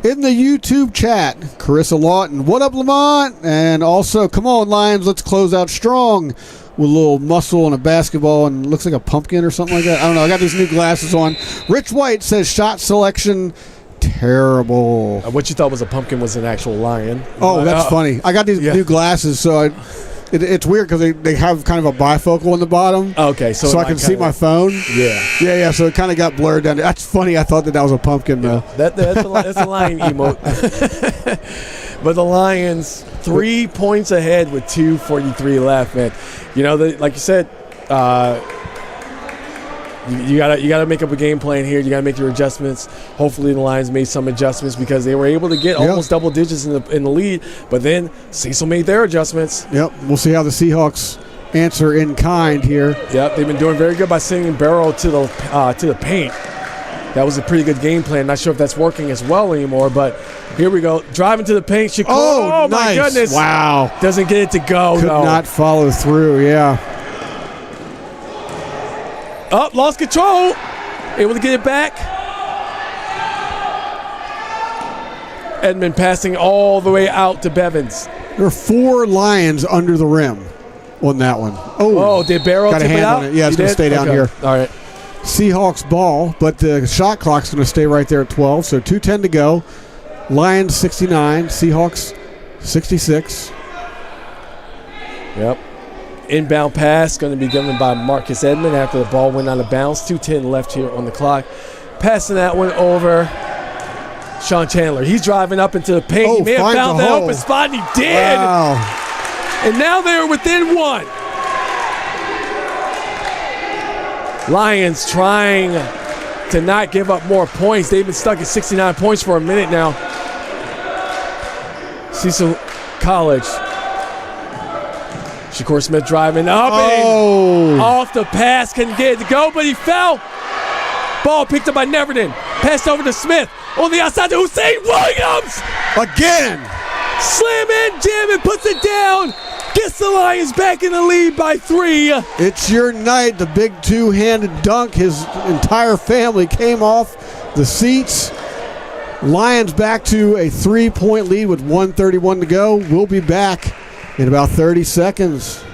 In the YouTube chat, Carissa Lawton, what up, Lamont? And also, come on, Lions, let's close out strong with a little muscle and a basketball and looks like a pumpkin or something like that. I don't know. I got these new glasses on. Rich White says shot selection terrible. What you thought was a pumpkin was an actual lion. Oh, that's funny. I got these new glasses, so it's weird because they have kind of a bifocal on the bottom. Okay, so I can see my phone. Yeah. So it kind of got blurred down. That's funny. I thought that was a pumpkin, though. That's a lion emote. But the Lions 3 points ahead with 2:43 left, man. You know, like you said, you gotta make up a game plan here. You gotta make your adjustments. Hopefully, the Lions made some adjustments because they were able to get almost double digits in the lead. But then Cecil made their adjustments. Yep, we'll see how the Seahawks answer in kind here. Yep, they've been doing very good by sending Barrow to the paint. That was a pretty good game plan. Not sure if that's working as well anymore, but here we go. Driving to the paint. Shakur. Oh, nice. My goodness! Wow, doesn't get it to go. Could not follow through. Yeah. Oh, lost control. Able to get it back. Edmond passing all the way out to Bevins. There are 4 Lions under the rim on that one. Oh, did Barrow got a tip hand it out? on it? Yeah, it's going to stay down here. All right. Seahawks ball, but the shot clock's going to stay right there at 12, so 2:10 to go. Lions 69, Seahawks 66. Yep. Inbound pass going to be given by Marcus Edmond after the ball went out of bounds. 2:10 left here on the clock. Passing that one over Sean Chandler. He's driving up into the paint. He may have found that open spot, and he did. Wow. And now they're within 1. Lions trying to not give up more points. They've been stuck at 69 points for a minute now. Cecil College. Shakur Smith driving up and off the pass. Couldn't get it to go, but he fell. Ball picked up by Neverton. Passed over to Smith. On the outside to Hussein Williams. Again. Slamming, jamming, puts it down. Gets the Lions back in the lead by 3. It's your night. The big two-handed dunk. His entire family came off the seats. Lions back to a 3-point lead with 1:31 to go. We'll be back in about 30 seconds.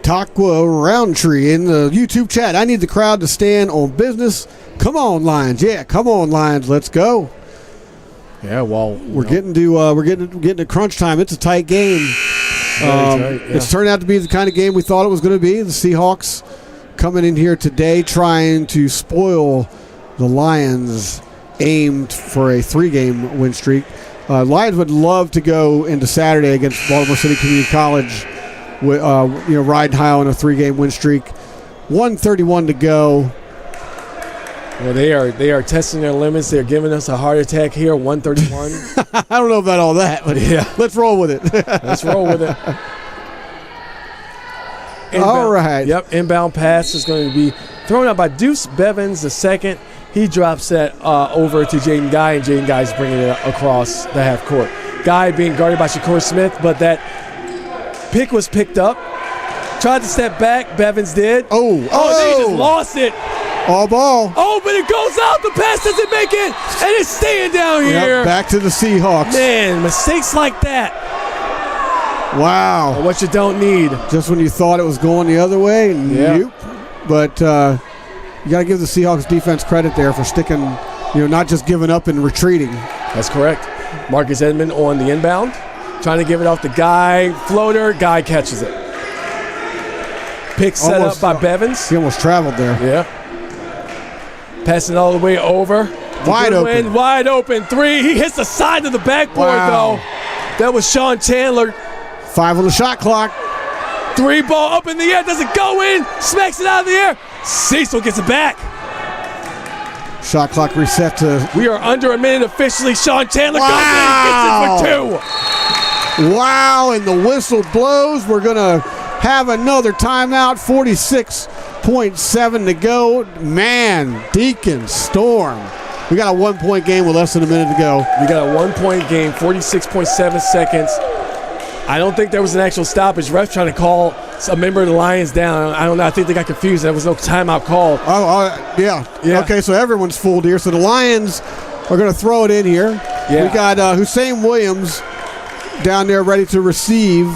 Takwa Roundtree in the YouTube chat. I need the crowd to stand on business. Come on, Lions. Yeah, come on, Lions. Let's go. Yeah, well, we're getting to crunch time. It's a tight game. It's turned out to be the kind of game we thought it was going to be. The Seahawks coming in here today trying to spoil the Lions, aimed for a 3-game win streak. Lions would love to go into Saturday against Baltimore City Community College, riding high on a 3-game win streak. 1:31 to go. Well, they are testing their limits. They're giving us a heart attack here. 131. I don't know about all that, but yeah, let's roll with it. Let's roll with it. All right. Yep. Inbound pass is going to be thrown out by Deuce Bevins the second. He drops that over to Jaden Guy, and Jaden Guy's bringing it across the half court. Guy being guarded by Shakur Smith, but that pick was picked up. Tried to step back. Bevins did. Oh, they just lost it. All ball. Oh, but it goes out. The pass doesn't make it, and it's staying down here. Yep, back to the Seahawks. Man, mistakes like that. Wow. What you don't need. Just when you thought it was going the other way. Nope. But you got to give the Seahawks defense credit there for sticking, not just giving up and retreating. That's correct. Marcus Edmond on the inbound. Trying to give it off the Guy. Floater. Guy catches it. Pick set up by Bevins. He almost traveled there. Yeah. Passing all the way over. Wide open. Wide open three. He hits the side of the backboard, though. That was Sean Chandler. 5 on the shot clock. Three ball up in the air. Doesn't go in. Smacks it out of the air. Cecil gets it back. Shot clock reset to... We are under a minute officially. Sean Chandler goes in. Gets it for 2. Wow, and the whistle blows. We're going to have another timeout. 46.7 to go. Man, Deacon Storm. We got a 1-point game with less than a minute to go. We got a 1-point game, 46.7 seconds. I don't think there was an actual stoppage. Ref trying to call a member of the Lions down. I don't know. I think they got confused. There was no timeout called. Yeah. Okay, so everyone's fooled here. So the Lions are going to throw it in here. Yeah. We got Hussein Williams down there ready to receive.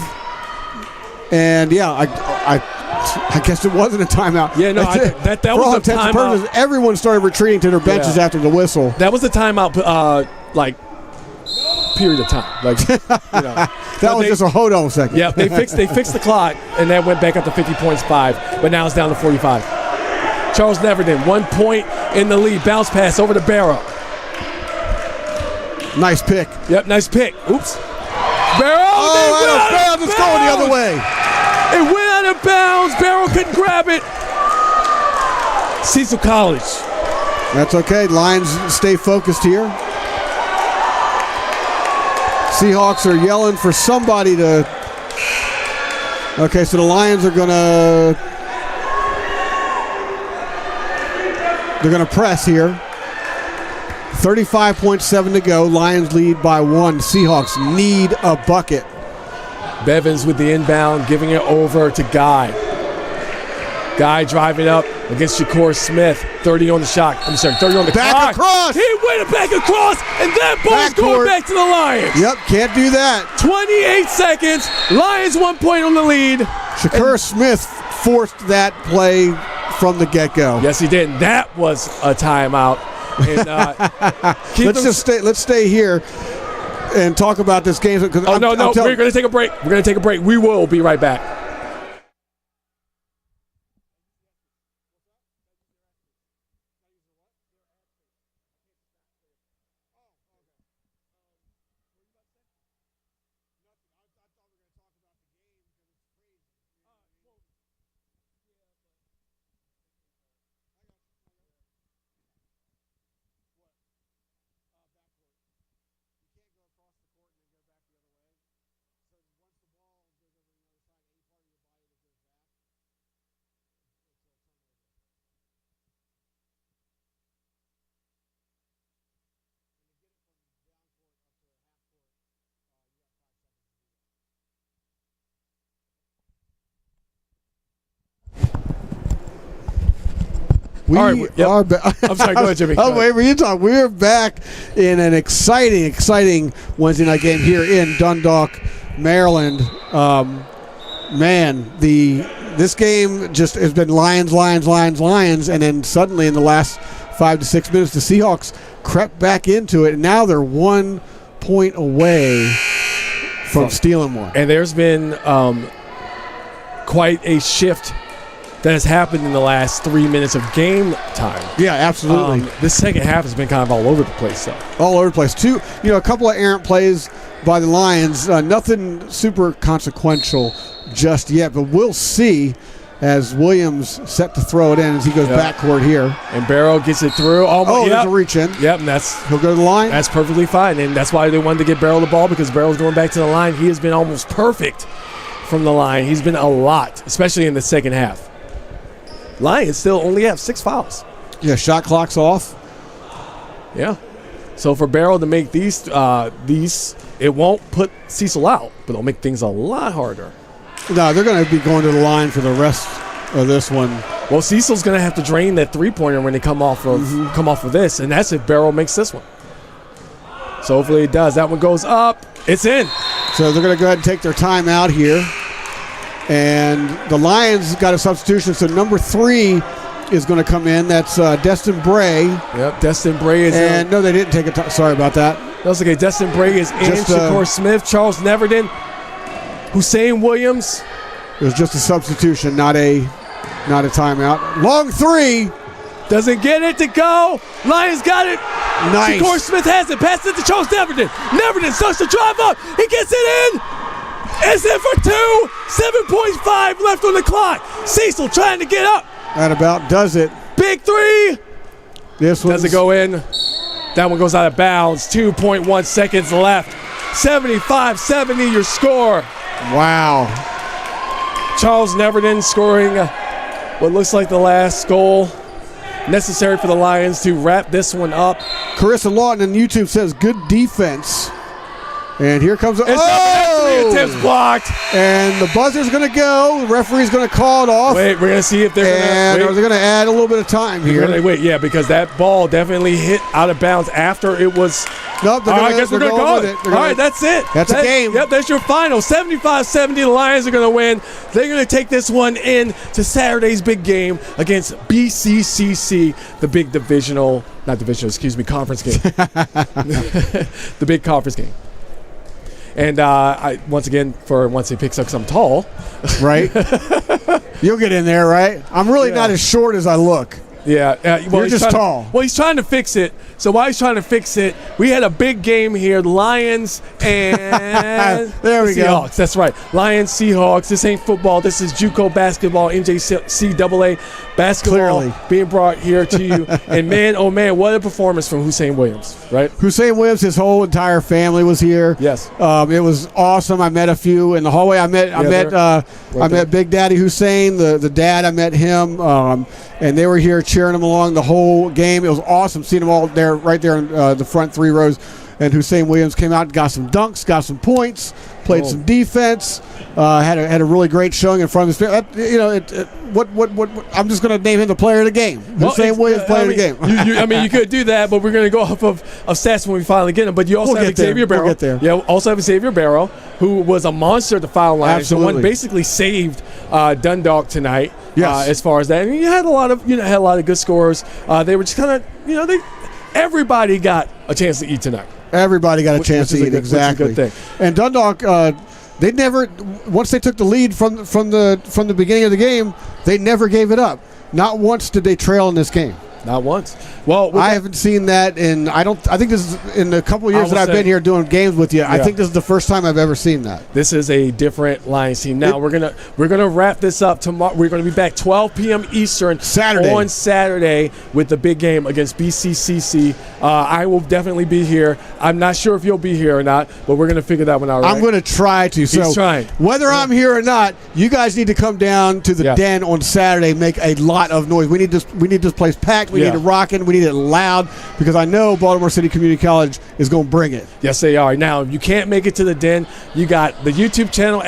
And, yeah, I guess it wasn't a timeout. Yeah, no, that was a timeout. Everyone started retreating to their benches after the whistle. That was a timeout, period of time. That was just a hold on second. Yeah, they fixed the clock, and that went back up to 50.5, but now it's down to 45. Charles Neverton, 1 point in the lead. Bounce pass over to Barrow. Nice pick. Yep, nice pick. Oops. Barrow! Barrow just going the other way. It went out of bounds. Barrow couldn't grab it. Cecil College. That's okay. Lions stay focused here. Seahawks are yelling for somebody to... Okay, so the Lions are going to... They're going to press here. 35.7 to go. Lions lead by 1. Seahawks need a bucket. Bevins with the inbound, giving it over to Guy. Guy driving up against Shakur Smith. 30 on the shot. 30 on the back clock. Across. He went back across, and that ball's going back to the Lions. Yep, can't do that. 28 seconds. Lions 1 point on the lead. Shakur Smith forced that play from the get-go. Yes, he did. And that was a timeout. And, let's stay here and talk about this game. No, we're going to take a break. We're going to take a break. We will be right back. I'm sorry, go ahead, Jimmy. Wait, you talk. We're back in an exciting Wednesday night game here in Dundalk, Maryland. This game just has been Lions, and then suddenly in the last 5 to 6 minutes, the Seahawks crept back into it, and now they're 1 point away from stealing one. And there's been quite a shift that has happened in the last 3 minutes of game time. Yeah, absolutely. This second half has been kind of all over the place, though. All over the place. A couple of errant plays by the Lions. Nothing super consequential just yet, but we'll see as Williams set to throw it in as he goes backward here. And Barrow gets it through. There's a reach in. Yep, and he'll go to the line. That's perfectly fine, and that's why they wanted to get Barrow the ball, because Barrow's going back to the line. He has been almost perfect from the line. He's been a lot, especially in the second half. Lions still only have 6 fouls. Yeah, shot clock's off. Yeah. So for Barrow to make these, it won't put Cecil out, but it'll make things a lot harder. No, they're going to be going to the line for the rest of this one. Well, Cecil's going to have to drain that three-pointer when they come off of this, and that's if Barrow makes this one. So hopefully it does. That one goes up. It's in. So they're going to go ahead and take their time out here. And the Lions got a substitution, so number 3 is going to come in. That's Destin Bray. Yep, Destin Bray is in. No, they didn't take it. Sorry about that. That's okay. Destin Bray is in. Shakur Smith, Charles Neverton, Hussein Williams. It was just a substitution, not a timeout. Long 3. Doesn't get it to go. Lions got it. Nice. Ja'Cory Smith has it. Passes it to Charles Neverton. Neverton starts to drive up. He gets it in. It's in for 2. 7.5 left on the clock. Cecil trying to get up. That about does it. Big three. This one Doesn't go in. That one goes out of bounds. 2.1 seconds left. 75-70 your score. Wow. Charles Neverton scoring what looks like the last goal necessary for the Lions to wrap this one up. Carissa Lawton on YouTube says good defense. And here comes It's 3 attempts blocked. And the buzzer's going to go. The referee's going to call it off. Wait, we're going to see if they're and going to going to add a little bit of time here. Wait, yeah, because that ball definitely hit out of bounds after it was. Nope, all right, I guess we're going to call it. All right, that's it. That's a game. Yep, that's your final. 75-70, the Lions are going to win. They're going to take this one in to Saturday's big game against BCCC, the big conference game. The big conference game. And once he picks up some tall. Right. You'll get in there, right? I'm really not as short as I look. Yeah. You're just tall. Well, he's trying to fix it. So while he's trying to fix it, we had a big game here. The Lions and there we Seahawks. go. That's right. Lions, Seahawks. This ain't football. This is JUCO basketball, NJCAA basketball. Clearly. Being brought here to you. And man, oh man, what a performance from Hussein Williams, right? Hussein Williams, his whole entire family was here. Yes. It was awesome. I met a few in the hallway. I met Big Daddy Hussein, the dad. I met him. And they were here cheering him along the whole game. It was awesome seeing them all there, right there in the front 3 rows. And Hussein Williams came out and got some dunks, got some points, played some defense, had a really great showing in front of his family. I'm just going to name him the player of the game. Hussein Williams, player of the game. You could do that, but we're going to go off of stats when we finally get him. But you also have Xavier Barrow. We'll get there. Yeah, also have Xavier Barrow, who was a monster at the foul line. Absolutely. The one basically saved Dundalk tonight. Yes. As far as that, and you had a lot of good scorers. They were just kind of everybody got a chance to eat tonight. Everybody got a chance to eat, exactly. Which is a good thing. And Dundalk, they never, once they took the lead from the beginning of the game, they never gave it up. Not once did they trail in this game. Not once. Well, I haven't seen that I think this is in a couple of years that I've been here doing games with you. Yeah. I think this is the first time I've ever seen that. This is a different Lions team. Now we're gonna wrap this up tomorrow. We're gonna be back 12 p.m. Eastern on Saturday with the big game against BCCC. I will definitely be here. I'm not sure if you'll be here or not, but we're gonna figure that one out. Right? I'm gonna try to. He's trying. Whether I'm here or not, you guys need to come down to the den on Saturday. Make a lot of noise. We need this place packed. We need it rocking. We need it loud because I know Baltimore City Community College is going to bring it. Yes, they are. Now, if you can't make it to the den, you got the YouTube channel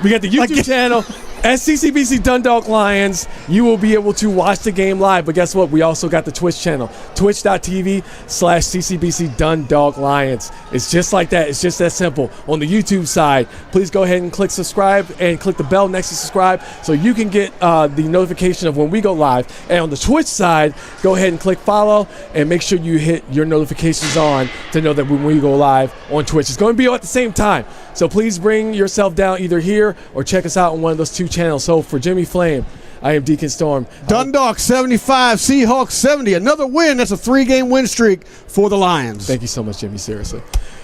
we got the YouTube channel at CCBC Dundalk Lions. You will be able to watch the game live. But guess what? We also got the Twitch channel, twitch.tv/CCBC Dundalk Lions. It's just like that. It's just that simple. On the YouTube side, please go ahead and click subscribe and click the bell next to subscribe so you can get the notification of when we go live. And on the Twitch side, go ahead and click follow and make sure you hit your notifications on to know that when we go live on Twitch, it's going to be at the same time. So please bring yourself down either here or check us out on one of those 2 channels. So for Jimmy Flame, I am Deacon Storm. Dundalk 75, Seahawks 70. Another win. That's a 3-game win streak for the Lions. Thank you so much, Jimmy. Seriously.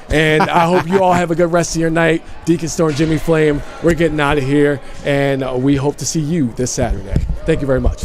And I hope you all have a good rest of your night. Deacon Storm, Jimmy Flame, we're getting out of here. And we hope to see you this Saturday. Thank you very much.